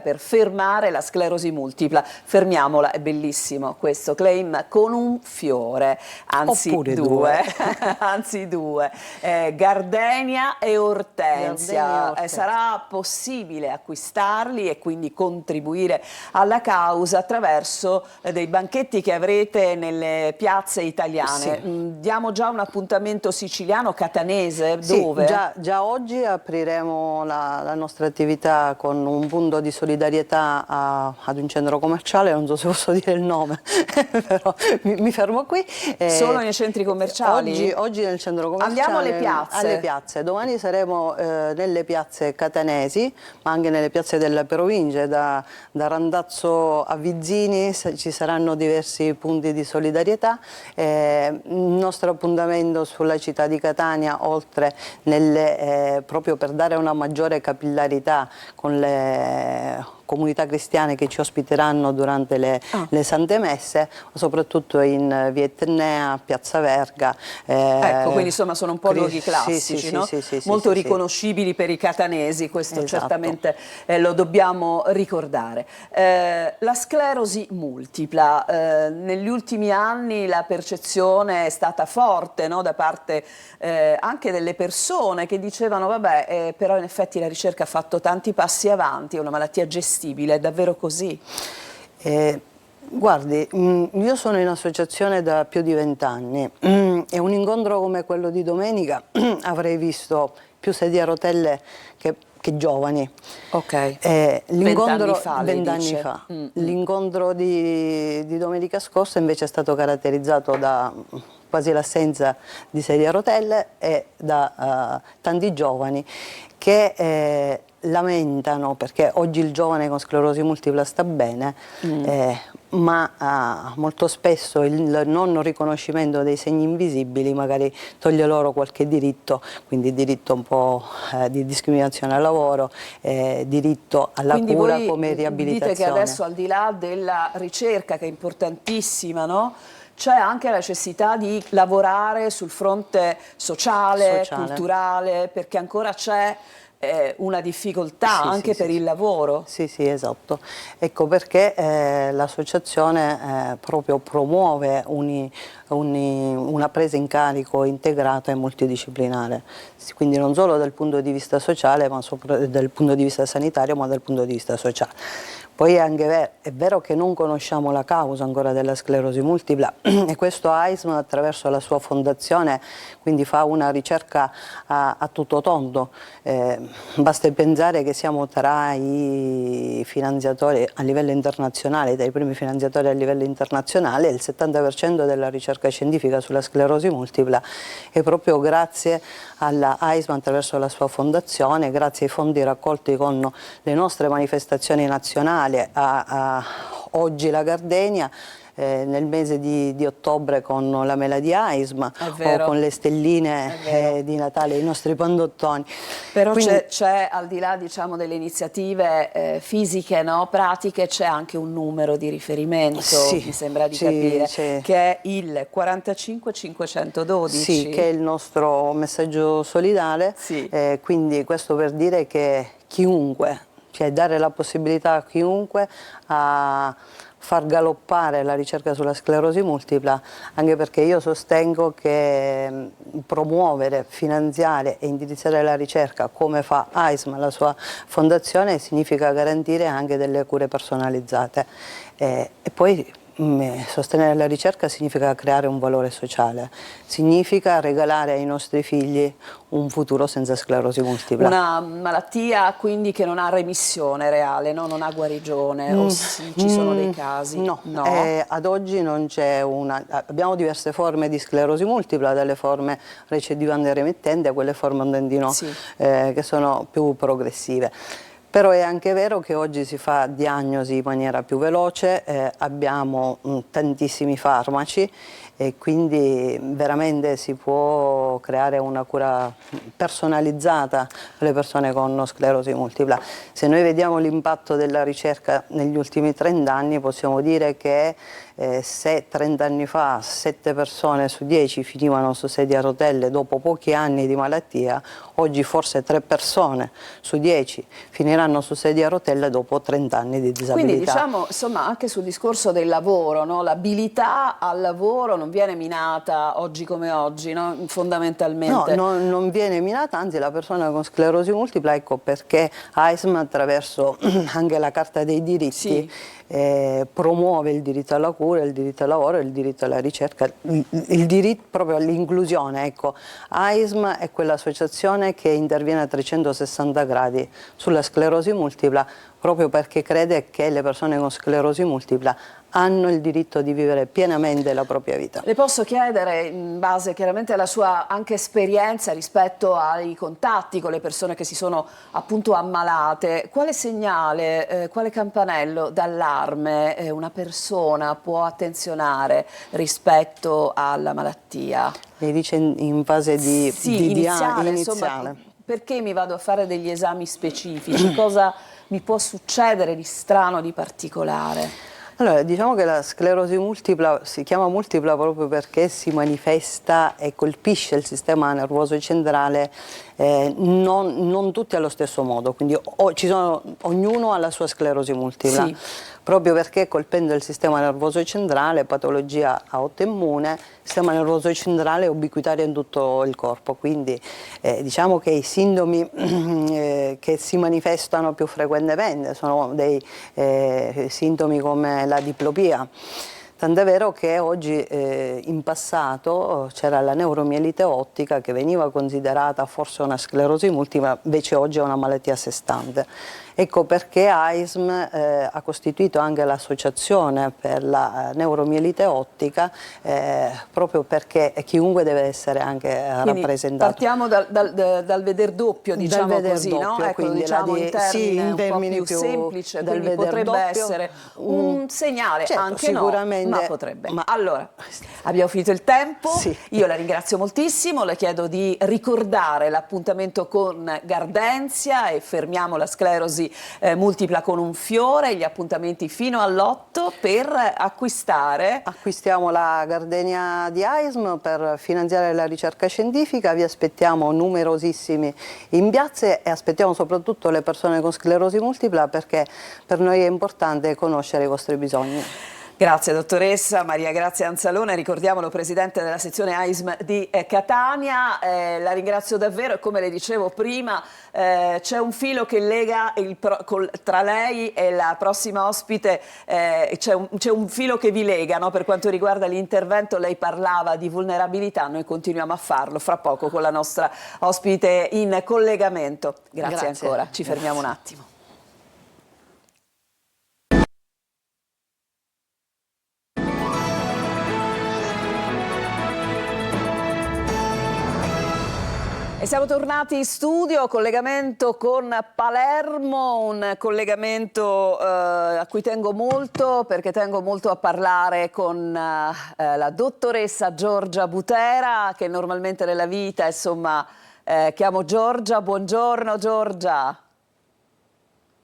per fermare la sclerosi multipla. Fermiamola, è bellissimo questo claim, con un fiore, anzi due. Anzi due, gardenia e ortensia. Sarà possibile acquistarli e quindi contribuire alla causa attraverso dei banchetti che avrete nelle piazze italiane. Diamo già un appuntamento siciliano catanese? Sì, Dove? già oggi apriremo la nostra attività con un punto di solidarietà ad un centro commerciale, non so se posso dire il nome, però mi fermo qui. Solo nei centri commerciali? Oggi nel centro commerciale. Andiamo alle piazze. Alle piazze. Domani saremo nelle piazze catanesi, ma anche nelle piazze della provincia, da Randazzo a Vizzini ci saranno diversi punti di solidarietà. Il nostro appuntamento sulla città di Catania, oltre proprio per dare una maggiore capillarità con le comunità cristiane che ci ospiteranno durante le Sante Messe, soprattutto in Via Etnea, Piazza Verga. Ecco, quindi insomma sono un po' luoghi classici, no? Molto riconoscibili per i catanesi, questo certamente lo dobbiamo ricordare. La sclerosi multipla, negli ultimi anni la percezione è stata forte, no? Da parte anche delle persone che dicevano vabbè, però in effetti la ricerca ha fatto tanti passi avanti, è una malattia gestibile, è davvero così? Guardi, io sono in associazione da più di 20 anni e un incontro come quello di domenica avrei visto più sedie a rotelle che giovani. Ok. 20 anni fa. L'incontro di domenica scorsa invece è stato caratterizzato da quasi l'assenza di sedie a rotelle e da tanti giovani che lamentano, perché oggi il giovane con sclerosi multipla sta bene, ma molto spesso il non riconoscimento dei segni invisibili magari toglie loro qualche diritto, quindi diritto un po' di discriminazione al lavoro, diritto alla quindi cura voi come riabilitazione. Dite che adesso, al di là della ricerca, che è importantissima, no? C'è anche la necessità di lavorare sul fronte sociale, culturale, perché ancora c'è una difficoltà anche per il lavoro. Sì, esatto. Ecco perché l'associazione proprio promuove una presa in carico integrata e multidisciplinare, quindi non solo dal punto di vista sociale, ma dal punto di vista sanitario, ma dal punto di vista sociale. Poi è vero che non conosciamo la causa ancora della sclerosi multipla e questo AISM attraverso la sua fondazione quindi fa una ricerca a tutto tondo. Basta pensare che siamo tra i finanziatori a livello internazionale, tra i primi finanziatori a livello internazionale, il 70% della ricerca scientifica sulla sclerosi multipla è proprio grazie alla AISM attraverso la sua fondazione, grazie ai fondi raccolti con le nostre manifestazioni nazionali. Oggi la Gardenia, nel mese di ottobre con la mela di AISM o con le stelline di Natale, i nostri pandottoni. Però c'è, al di là diciamo, delle iniziative fisiche, no, pratiche, c'è anche un numero di riferimento, mi sembra di capire, che è il 45512. Sì, che è il nostro messaggio solidale, quindi questo per dire che chiunque, cioè dare la possibilità a chiunque a far galoppare la ricerca sulla sclerosi multipla, anche perché io sostengo che promuovere, finanziare e indirizzare la ricerca come fa AISM, la sua fondazione, significa garantire anche delle cure personalizzate e poi sostenere la ricerca significa creare un valore sociale, significa regalare ai nostri figli un futuro senza sclerosi multipla. Una malattia quindi che non ha remissione reale, no? Non ha guarigione, o sì, ci sono dei casi? No. Ad oggi non c'è abbiamo diverse forme di sclerosi multipla, dalle forme recidivante e remittente a quelle forme andendino che sono più progressive. Però è anche vero che oggi si fa diagnosi in maniera più veloce, abbiamo tantissimi farmaci e quindi veramente si può creare una cura personalizzata alle persone con sclerosi multipla. Se noi vediamo l'impatto della ricerca negli ultimi 30 anni possiamo dire che se 30 anni fa 7 persone su 10 finivano su sedia a rotelle dopo pochi anni di malattia, oggi forse 3 persone su 10 finiranno su sedia a rotelle dopo 30 anni di disabilità. Quindi diciamo insomma anche sul discorso del lavoro, no? L'abilità al lavoro non viene minata oggi come oggi, no? Fondamentalmente. No, non viene minata, anzi la persona con sclerosi multipla, ecco perché AISM attraverso anche la Carta dei diritti promuove il diritto alla cura, il diritto al lavoro e il diritto alla ricerca, il diritto proprio all'inclusione. Ecco, AISM è quell'associazione che interviene a 360 gradi sulla sclerosi multipla, proprio perché crede che le persone con sclerosi multipla hanno il diritto di vivere pienamente la propria vita. Le posso chiedere, in base chiaramente alla sua anche esperienza rispetto ai contatti con le persone che si sono appunto ammalate, quale segnale, quale campanello d'allarme una persona può attenzionare rispetto alla malattia? Mi dice in fase di iniziale. Insomma, perché mi vado a fare degli esami specifici? Cosa mi può succedere di strano, di particolare? Allora, diciamo che la sclerosi multipla si chiama multipla proprio perché si manifesta e colpisce il sistema nervoso centrale non tutti allo stesso modo, quindi ognuno ha la sua sclerosi multipla. Sì. Proprio perché colpendo il sistema nervoso centrale, patologia autoimmune, il sistema nervoso centrale è ubiquitario in tutto il corpo, quindi diciamo che i sintomi che si manifestano più frequentemente sono dei sintomi come la diplopia. Tant'è vero che oggi, in passato, c'era la neuromielite ottica che veniva considerata forse una sclerosi multipla, invece oggi è una malattia a sé stante. Ecco perché AISM ha costituito anche l'associazione per la neuromielite ottica, proprio perché chiunque deve essere anche rappresentato. Partiamo dal veder doppio, diciamo veder così, doppio, no? Ecco, diciamo in termini più semplice, quindi potrebbe doppio, essere un segnale, certo, anche sicuramente, no, ma potrebbe. Allora, abbiamo finito il tempo, sì. Io la ringrazio moltissimo, le chiedo di ricordare l'appuntamento con Gardenzia e fermiamo la sclerosi multipla con un fiore, gli appuntamenti fino all'8 per acquistare. Acquistiamo la gardenia di AISM per finanziare la ricerca scientifica, vi aspettiamo numerosissimi in piazza e aspettiamo soprattutto le persone con sclerosi multipla perché per noi è importante conoscere i vostri bisogni. Grazie dottoressa Maria Grazia Anzalone, ricordiamolo presidente della sezione AISM di Catania, la ringrazio davvero e come le dicevo prima c'è un filo che lega tra lei e la prossima ospite, c'è un filo che vi lega, no? Per quanto riguarda l'intervento lei parlava di vulnerabilità, noi continuiamo a farlo fra poco con la nostra ospite in collegamento. Grazie. Ancora, ci fermiamo un attimo. E siamo tornati in studio, collegamento con Palermo, un collegamento a cui tengo molto perché tengo molto a parlare con la dottoressa Giorgia Butera, che normalmente nella vita insomma chiamo Giorgia. Buongiorno Giorgia.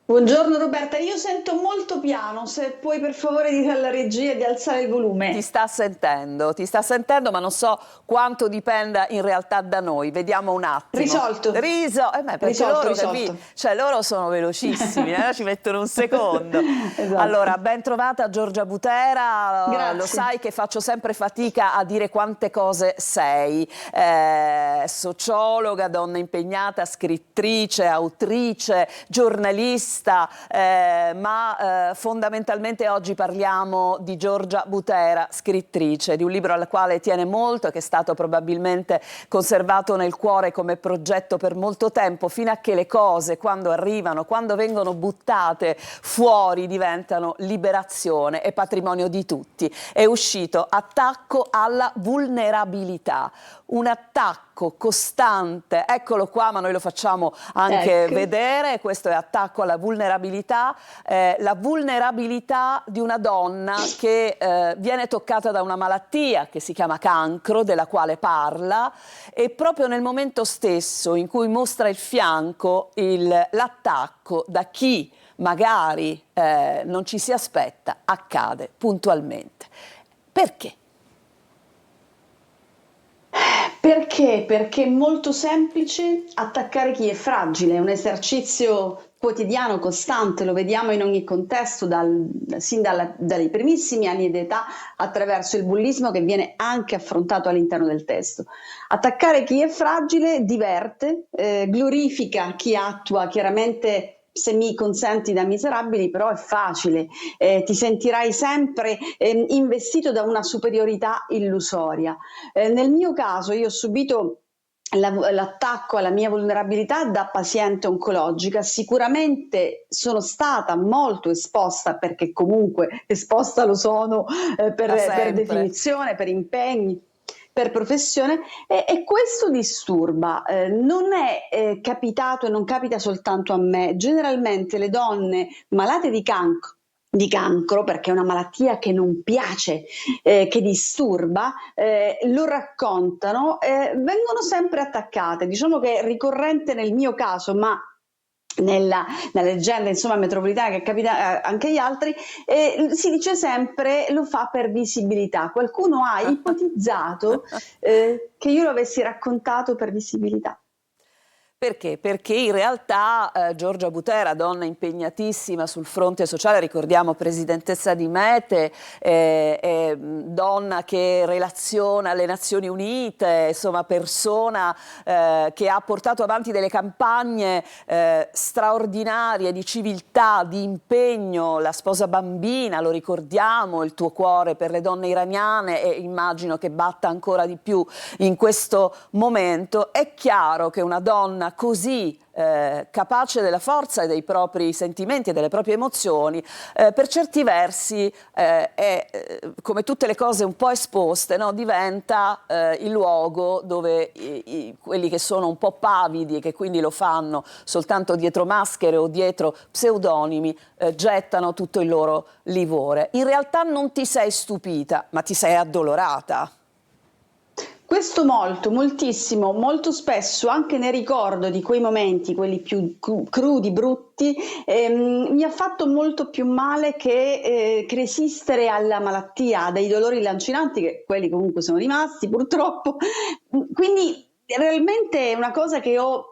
Buongiorno Roberta, io sento molto piano, se puoi per favore dire alla regia di alzare il volume. Ti sta sentendo, ma non so quanto dipenda in realtà da noi, vediamo un attimo. Risolto. Risolto. Cioè loro sono velocissimi, ci mettono un secondo. Esatto. Allora, ben trovata Giorgia Butera. Grazie. Lo sai che faccio sempre fatica a dire quante cose sei, sociologa, donna impegnata, scrittrice, autrice, giornalista, ma fondamentalmente oggi parliamo di Giorgia Butera, scrittrice di un libro al quale tiene molto e che è stato probabilmente conservato nel cuore come progetto per molto tempo, fino a che le cose quando arrivano, quando vengono buttate fuori diventano liberazione e patrimonio di tutti. È uscito Attacco alla vulnerabilità, un attacco costante, eccolo qua, ma noi lo facciamo anche vedere, questo è Attacco alla vulnerabilità, la vulnerabilità di una donna che viene toccata da una malattia che si chiama cancro, della quale parla, e proprio nel momento stesso in cui mostra il fianco, l'attacco da chi magari non ci si aspetta accade puntualmente. Perché? Perché? Perché è molto semplice attaccare chi è fragile, è un esercizio quotidiano, costante, lo vediamo in ogni contesto, sin dai primissimi anni d'età, attraverso il bullismo che viene anche affrontato all'interno del testo. Attaccare chi è fragile diverte, glorifica chi attua chiaramente se mi consenti da miserabili, però è facile, ti sentirai sempre investito da una superiorità illusoria. Nel mio caso io ho subito l'attacco alla mia vulnerabilità da paziente oncologica, sicuramente sono stata molto esposta, perché comunque esposta lo sono per definizione, per impegni, per professione, e questo disturba. Non è capitato e non capita soltanto a me. Generalmente le donne malate di cancro, perché è una malattia che non piace, che disturba, lo raccontano, vengono sempre attaccate. Diciamo che è ricorrente nel mio caso, ma nella leggenda insomma metropolitana, che capita anche agli altri, si dice sempre lo fa per visibilità. Qualcuno ha ipotizzato che io lo avessi raccontato per visibilità. Perché? Perché in realtà Giorgia Butera, donna impegnatissima sul fronte sociale, ricordiamo presidentessa di Mete, donna che relaziona alle Nazioni Unite, insomma persona che ha portato avanti delle campagne straordinarie di civiltà, di impegno, la sposa bambina, lo ricordiamo, il tuo cuore per le donne iraniane, e immagino che batta ancora di più in questo momento. È chiaro che una donna così capace della forza e dei propri sentimenti e delle proprie emozioni, per certi versi come tutte le cose un po' esposte, no? Diventa il luogo dove quelli che sono un po' pavidi e che quindi lo fanno soltanto dietro maschere o dietro pseudonimi, gettano tutto il loro livore. In realtà non ti sei stupita, ma ti sei addolorata. Questo moltissimo, molto spesso, anche nel ricordo di quei momenti, quelli più crudi, brutti, mi ha fatto molto più male che resistere alla malattia, a dei dolori lancinanti, che quelli comunque sono rimasti purtroppo. Quindi realmente è una cosa che ho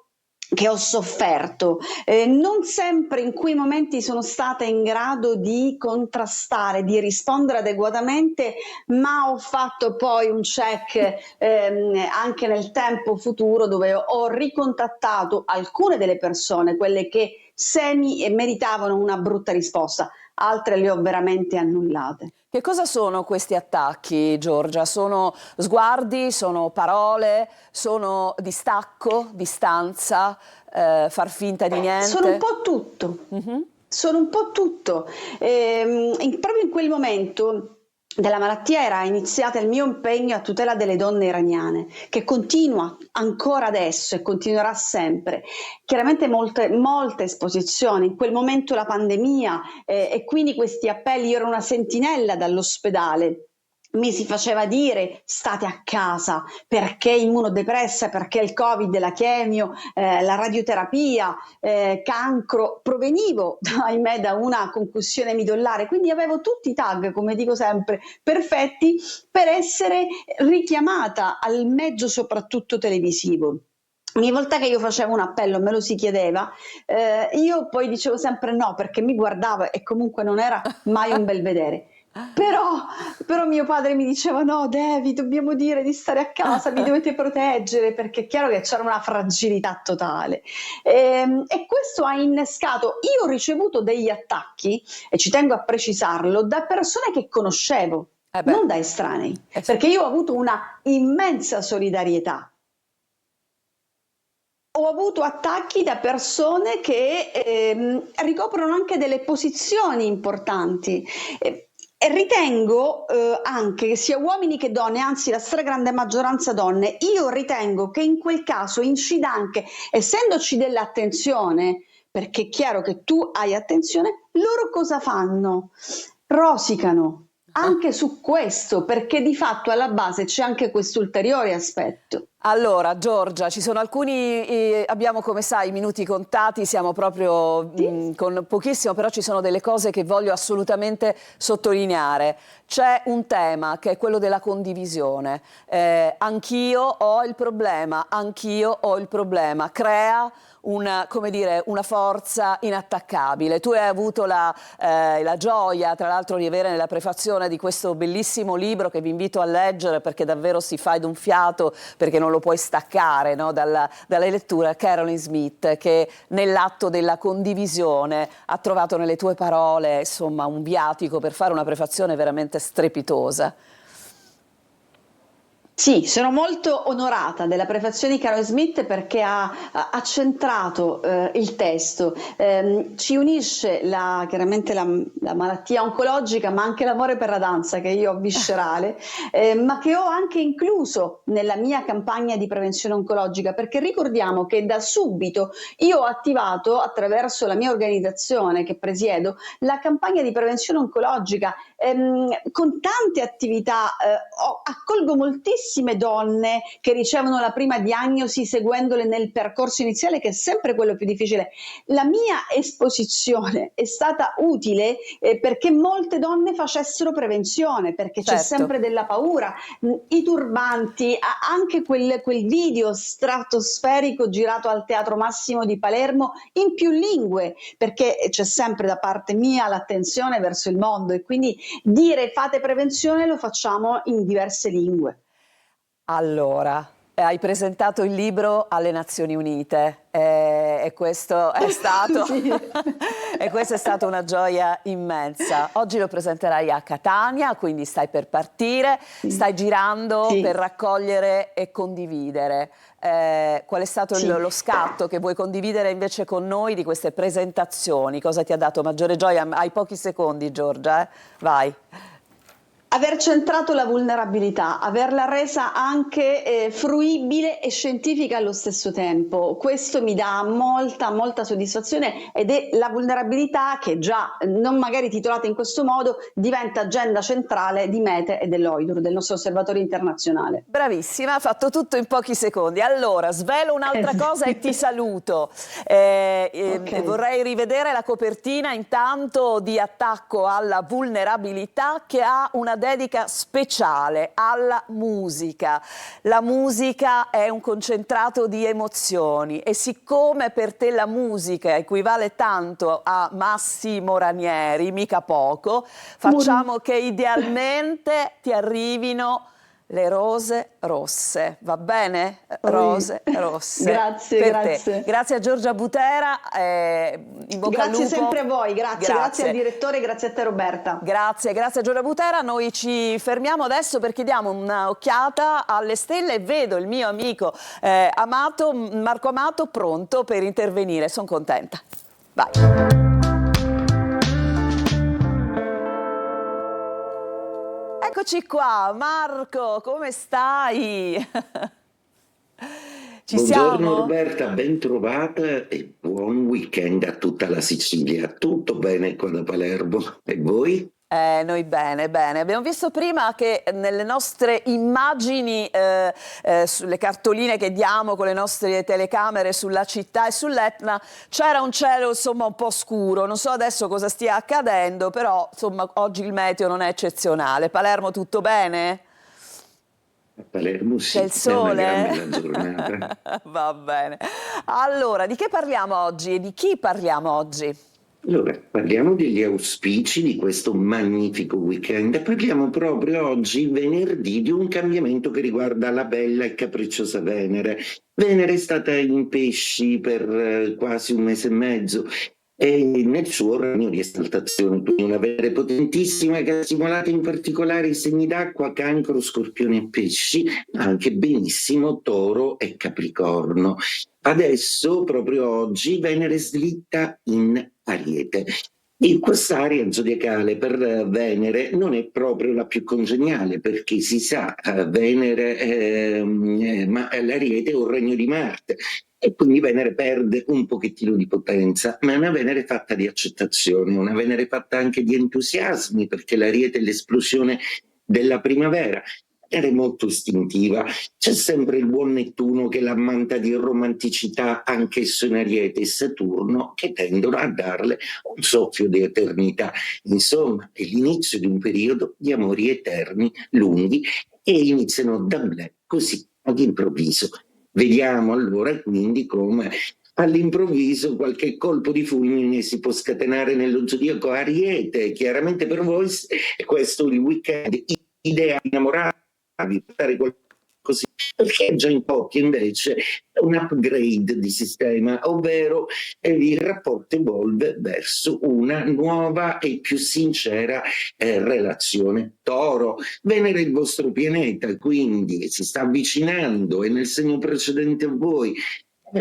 sofferto. Non sempre in quei momenti sono stata in grado di contrastare, di rispondere adeguatamente, ma ho fatto poi un check anche nel tempo futuro, dove ho ricontattato alcune delle persone, quelle che meritavano una brutta risposta, altre le ho veramente annullate. Che cosa sono questi attacchi, Giorgia? Sono sguardi, sono parole, sono distacco, distanza, far finta di niente? Sono un po' tutto. Sono un po' tutto. Proprio in quel momento della malattia era iniziato il mio impegno a tutela delle donne iraniane, che continua ancora adesso e continuerà sempre. Chiaramente molte esposizioni, in quel momento la pandemia, e quindi questi appelli. Io ero una sentinella dall'ospedale. Mi si faceva dire state a casa perché immunodepressa, perché il Covid, la chemio, la radioterapia, cancro. Provenivo, ahimè, da una concussione midollare, quindi avevo tutti i tag, come dico sempre, perfetti per essere richiamata al mezzo soprattutto televisivo. Ogni volta che io facevo un appello, me lo si chiedeva, io poi dicevo sempre no, perché mi guardava e comunque non era mai un bel vedere. Però mio padre mi diceva no Devi, dobbiamo dire di stare a casa, vi dovete proteggere, perché è chiaro che c'era una fragilità totale, e questo ha innescato. Io ho ricevuto degli attacchi, e ci tengo a precisarlo, da persone che conoscevo, non da estranei, perché io ho avuto una immensa solidarietà. Ho avuto attacchi da persone che ricoprono anche delle posizioni importanti. E ritengo anche che sia uomini che donne, anzi la stragrande maggioranza donne, io ritengo che in quel caso incida anche, essendoci dell'attenzione, perché è chiaro che tu hai attenzione, loro cosa fanno? Rosicano anche su questo, perché di fatto alla base c'è anche questo ulteriore aspetto. Allora Giorgia, ci sono alcuni, abbiamo come sai i minuti contati, siamo proprio con pochissimo, però ci sono delle cose che voglio assolutamente sottolineare. C'è un tema che è quello della condivisione, anch'io ho il problema, crea una forza inattaccabile. Tu hai avuto la gioia, tra l'altro, di avere nella prefazione di questo bellissimo libro, che vi invito a leggere perché davvero si fa d'un fiato, perché non non lo puoi staccare, no, dalla lettura, Caroline Smith, che nell'atto della condivisione ha trovato nelle tue parole, insomma, un viatico per fare una prefazione veramente strepitosa. Sì, sono molto onorata della prefazione di Caroline Smith perché ha centrato il testo, ci unisce chiaramente la malattia oncologica, ma anche l'amore per la danza che io ho viscerale, ma che ho anche incluso nella mia campagna di prevenzione oncologica, perché ricordiamo che da subito io ho attivato, attraverso la mia organizzazione che presiedo, la campagna di prevenzione oncologica con tante attività. Accolgo moltissime donne che ricevono la prima diagnosi seguendole nel percorso iniziale, che è sempre quello più difficile. La mia esposizione è stata utile perché molte donne facessero prevenzione, perché c'è sempre della paura. I turbanti, anche quel video stratosferico girato al Teatro Massimo di Palermo in più lingue, perché c'è sempre da parte mia l'attenzione verso il mondo, e quindi dire fate prevenzione lo facciamo in diverse lingue. Allora, hai presentato il libro alle Nazioni Unite e questo è stato e questa è stata una gioia immensa. Oggi lo presenterai a Catania, quindi stai per partire, stai girando per raccogliere e condividere. Qual è stato lo scatto che vuoi condividere invece con noi di queste presentazioni? Cosa ti ha dato maggiore gioia? Hai pochi secondi, Giorgia, vai. Aver centrato la vulnerabilità, averla resa anche fruibile e scientifica allo stesso tempo. Questo mi dà molta soddisfazione, ed è la vulnerabilità che già, non magari titolata in questo modo, diventa agenda centrale di Mete e dell'OIDUR, del nostro osservatorio internazionale. Bravissima, ha fatto tutto in pochi secondi. Allora, svelo un'altra cosa e ti saluto. Vorrei rivedere la copertina intanto di Attacco alla vulnerabilità, che ha una dedica speciale alla musica. La musica è un concentrato di emozioni, e siccome per te la musica equivale tanto a Massimo Ranieri, mica poco, facciamo che idealmente ti arrivino le rose rosse, va bene? Rose rosse. Grazie. Grazie a Giorgia Butera, in bocca al lupo. Grazie sempre a voi, grazie al direttore, grazie a te Roberta. Grazie a Giorgia Butera. Noi ci fermiamo adesso perché diamo un'occhiata alle stelle e vedo il mio amico Marco Amato pronto per intervenire. Sono contenta. Vai. Eccoci qua, Marco, come stai? Buongiorno Roberta, ben trovata e buon weekend a tutta la Sicilia. Tutto bene qua da Palermo, e voi? Noi bene. Abbiamo visto prima che nelle nostre immagini, sulle cartoline che diamo con le nostre telecamere sulla città e sull'Etna, c'era un cielo insomma un po' scuro. Non so adesso cosa stia accadendo, però insomma oggi il meteo non è eccezionale. Palermo tutto bene? A Palermo sì, c'è il sole? è una gran bella giornata. Va bene. Allora, di che parliamo oggi e di chi parliamo oggi? Allora, parliamo degli auspici di questo magnifico weekend e parliamo proprio oggi, venerdì, di un cambiamento che riguarda la bella e capricciosa Venere. Venere è stata in pesci per quasi un mese e mezzo e nel suo regno di esaltazione, quindi una Venere potentissima che ha stimolato in particolare i segni d'acqua, Cancro, Scorpione e Pesci, ma anche benissimo Toro e Capricorno. Adesso, proprio oggi, Venere slitta in Ariete. E quest'area zodiacale per Venere non è proprio la più congeniale, perché si sa, Venere, ma l'Ariete è un regno di Marte, e quindi Venere perde un pochettino di potenza, ma è una Venere fatta di accettazione, una Venere fatta anche di entusiasmi, perché l'Ariete è l'esplosione della primavera. Era molto istintiva, c'è sempre il buon Nettuno che l'ammanta di romanticità, anch'esso in Ariete, e Saturno che tendono a darle un soffio di eternità. Insomma, è l'inizio di un periodo di amori eterni, lunghi, e iniziano da me così all'improvviso. Vediamo allora quindi come all'improvviso qualche colpo di fulmine si può scatenare nello zodiaco Ariete. Chiaramente per voi è questo il weekend ideale, innamorati, di fare così. perché già in pochi invece è un upgrade di sistema, ovvero il rapporto evolve verso una nuova e più sincera relazione. Toro, Venere è il vostro pianeta, quindi si sta avvicinando, è nel segno precedente a voi.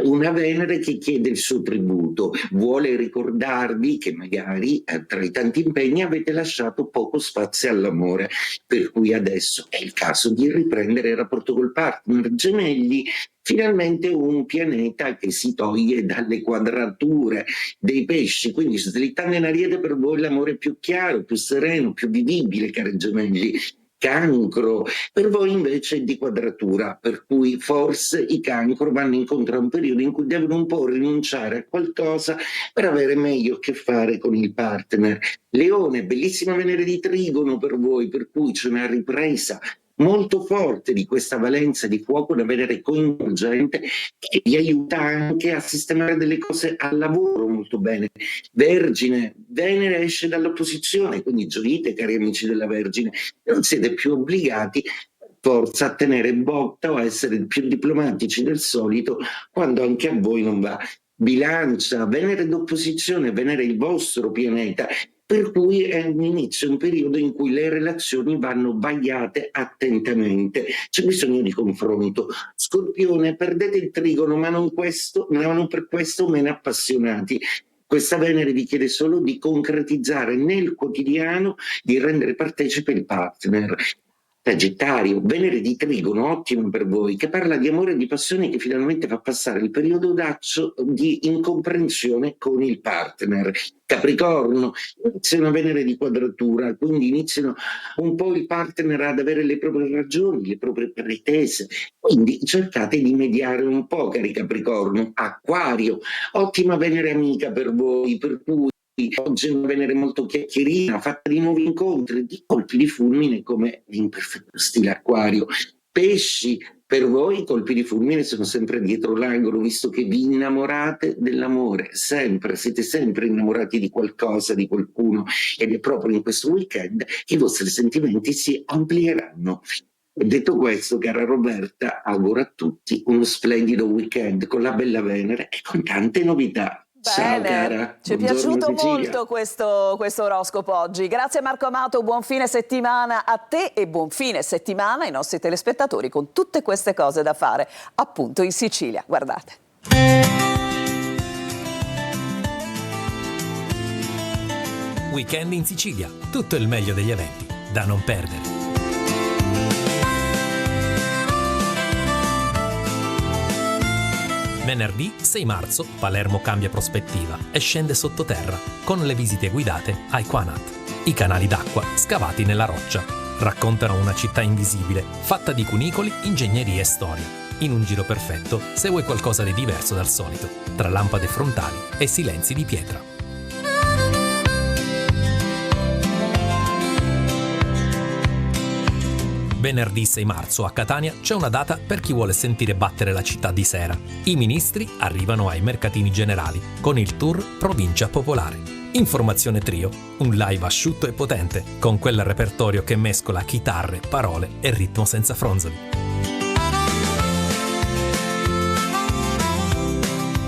Una Venere che chiede il suo tributo, vuole ricordarvi che magari tra i tanti impegni avete lasciato poco spazio all'amore, per cui adesso è il caso di riprendere il rapporto col partner. Gemelli, finalmente un pianeta che si toglie dalle quadrature dei pesci, quindi slittando in Ariete per voi l'amore è più chiaro, più sereno, più vivibile, cari Gemelli. Cancro, per voi invece è di quadratura, per cui forse i Cancro vanno incontro a un periodo in cui devono un po' rinunciare a qualcosa per avere meglio a che fare con il partner. Leone, bellissima Venere di Trigono per voi, per cui c'è una ripresa molto forte di questa valenza di fuoco da Venere coinvolgente che vi aiuta anche a sistemare delle cose al lavoro molto bene. Vergine, Venere esce dall'opposizione, quindi gioite cari amici della Vergine, non siete più obbligati forza a tenere botta o a essere più diplomatici del solito quando anche a voi non va. Bilancia, Venere d'opposizione, Venere è il vostro pianeta, per cui è un inizio, un periodo in cui le relazioni vanno vagliate attentamente, c'è bisogno di confronto. Scorpione, perdete il Trigono, ma non per questo meno appassionati. Questa Venere vi chiede solo di concretizzare nel quotidiano, di rendere partecipe il partner. Sagittario, Venere di Trigono, ottimo per voi, che parla di amore e di passione, che finalmente fa passare il periodo daccio di incomprensione con il partner. Capricorno, inizia una Venere di quadratura, quindi iniziano un po' il partner ad avere le proprie ragioni, le proprie pretese, quindi cercate di mediare un po', cari Capricorno. Acquario, ottima Venere amica per voi, per cui oggi è una Venere molto chiacchierina, fatta di nuovi incontri, di colpi di fulmine come in perfetto stile Acquario. Pesci, per voi i colpi di fulmine sono sempre dietro l'angolo, visto che vi innamorate dell'amore, sempre, siete sempre innamorati di qualcosa, di qualcuno, ed è proprio in questo weekend che i vostri sentimenti si amplieranno. Detto questo, cara Roberta, auguro a tutti uno splendido weekend con la bella Venere e con tante novità. Ciao cara, ci è buongiorno, piaciuto Cecilia. molto questo oroscopo oggi. Grazie Marco Amato, buon fine settimana a te e buon fine settimana ai nostri telespettatori con tutte queste cose da fare appunto in Sicilia. Guardate. Weekend in Sicilia, tutto il meglio degli eventi da non perdere. Venerdì 6 marzo Palermo cambia prospettiva e scende sottoterra con le visite guidate ai Quanat. I canali d'acqua scavati nella roccia raccontano una città invisibile fatta di cunicoli, ingegneria e storia. In un giro perfetto se vuoi qualcosa di diverso dal solito, tra lampade frontali e silenzi di pietra. Venerdì 6 marzo a Catania c'è una data per chi vuole sentire battere la città di sera. I ministri arrivano ai mercatini generali con il tour Provincia Popolare. Informazione Trio, un live asciutto e potente con quel repertorio che mescola chitarre, parole e ritmo senza fronzoli.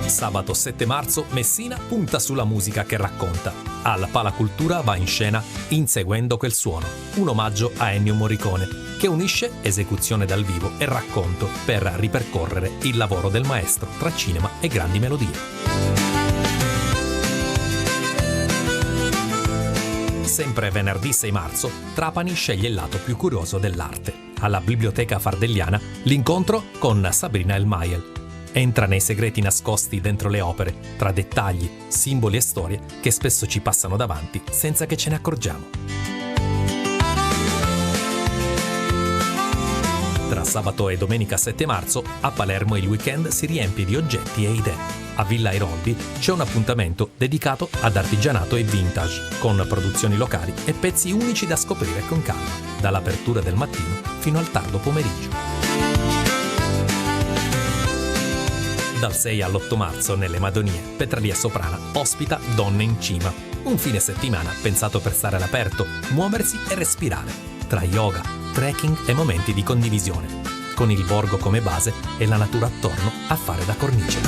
Sabato 7 marzo Messina punta sulla musica che racconta. Alla Palacultura va in scena Inseguendo quel suono, un omaggio a Ennio Morricone, che unisce esecuzione dal vivo e racconto per ripercorrere il lavoro del maestro tra cinema e grandi melodie. Sempre venerdì 6 marzo, Trapani sceglie il lato più curioso dell'arte. Alla Biblioteca Fardelliana l'incontro con Sabrina Elmayel. Entra nei segreti nascosti dentro le opere, tra dettagli, simboli e storie che spesso ci passano davanti senza che ce ne accorgiamo. Tra sabato e domenica 7 marzo, a Palermo il weekend si riempie di oggetti e idee. A Villa Airoldi c'è un appuntamento dedicato ad artigianato e vintage, con produzioni locali e pezzi unici da scoprire con calma, dall'apertura del mattino fino al tardo pomeriggio. Dal 6 all'8 marzo nelle Madonie, Petralia Soprana ospita Donne in Cima, un fine settimana pensato per stare all'aperto, muoversi e respirare, tra yoga, trekking e momenti di condivisione. con il borgo come base e la natura attorno a fare da cornice.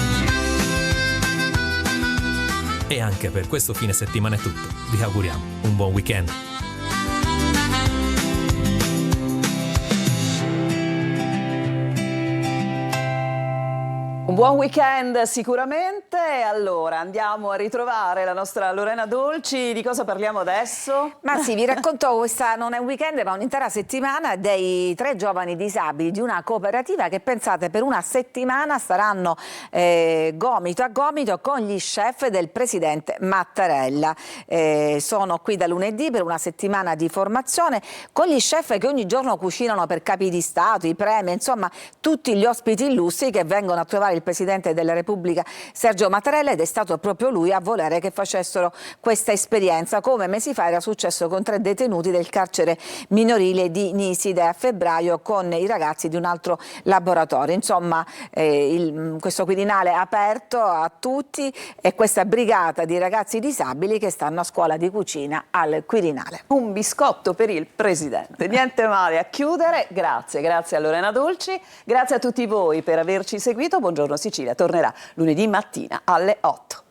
E anche per questo fine settimana è tutto. Vi auguriamo un buon weekend. Un buon weekend sicuramente. Allora andiamo a ritrovare la nostra Lorena Dolci. Di cosa parliamo adesso? Ma sì, vi racconto, questa non è un weekend ma un'intera settimana, dei 3 giovani disabili di una cooperativa che, pensate, per una settimana staranno gomito a gomito con gli chef del presidente Mattarella. Sono qui da lunedì per una settimana di formazione con gli chef che ogni giorno cucinano per capi di Stato, i premi, insomma tutti gli ospiti illustri che vengono a trovare il Presidente della Repubblica Sergio Mattarella, ed è stato proprio lui a volere che facessero questa esperienza, come mesi fa era successo con 3 detenuti del carcere minorile di Niside a febbraio con i ragazzi di un altro laboratorio. Insomma, questo Quirinale aperto a tutti e questa brigata di ragazzi disabili che stanno a scuola di cucina al Quirinale. Un biscotto per il Presidente, niente male a chiudere. Grazie a Lorena Dolci, grazie a tutti voi per averci seguito. Buongiorno Sicilia tornerà lunedì mattina alle 8.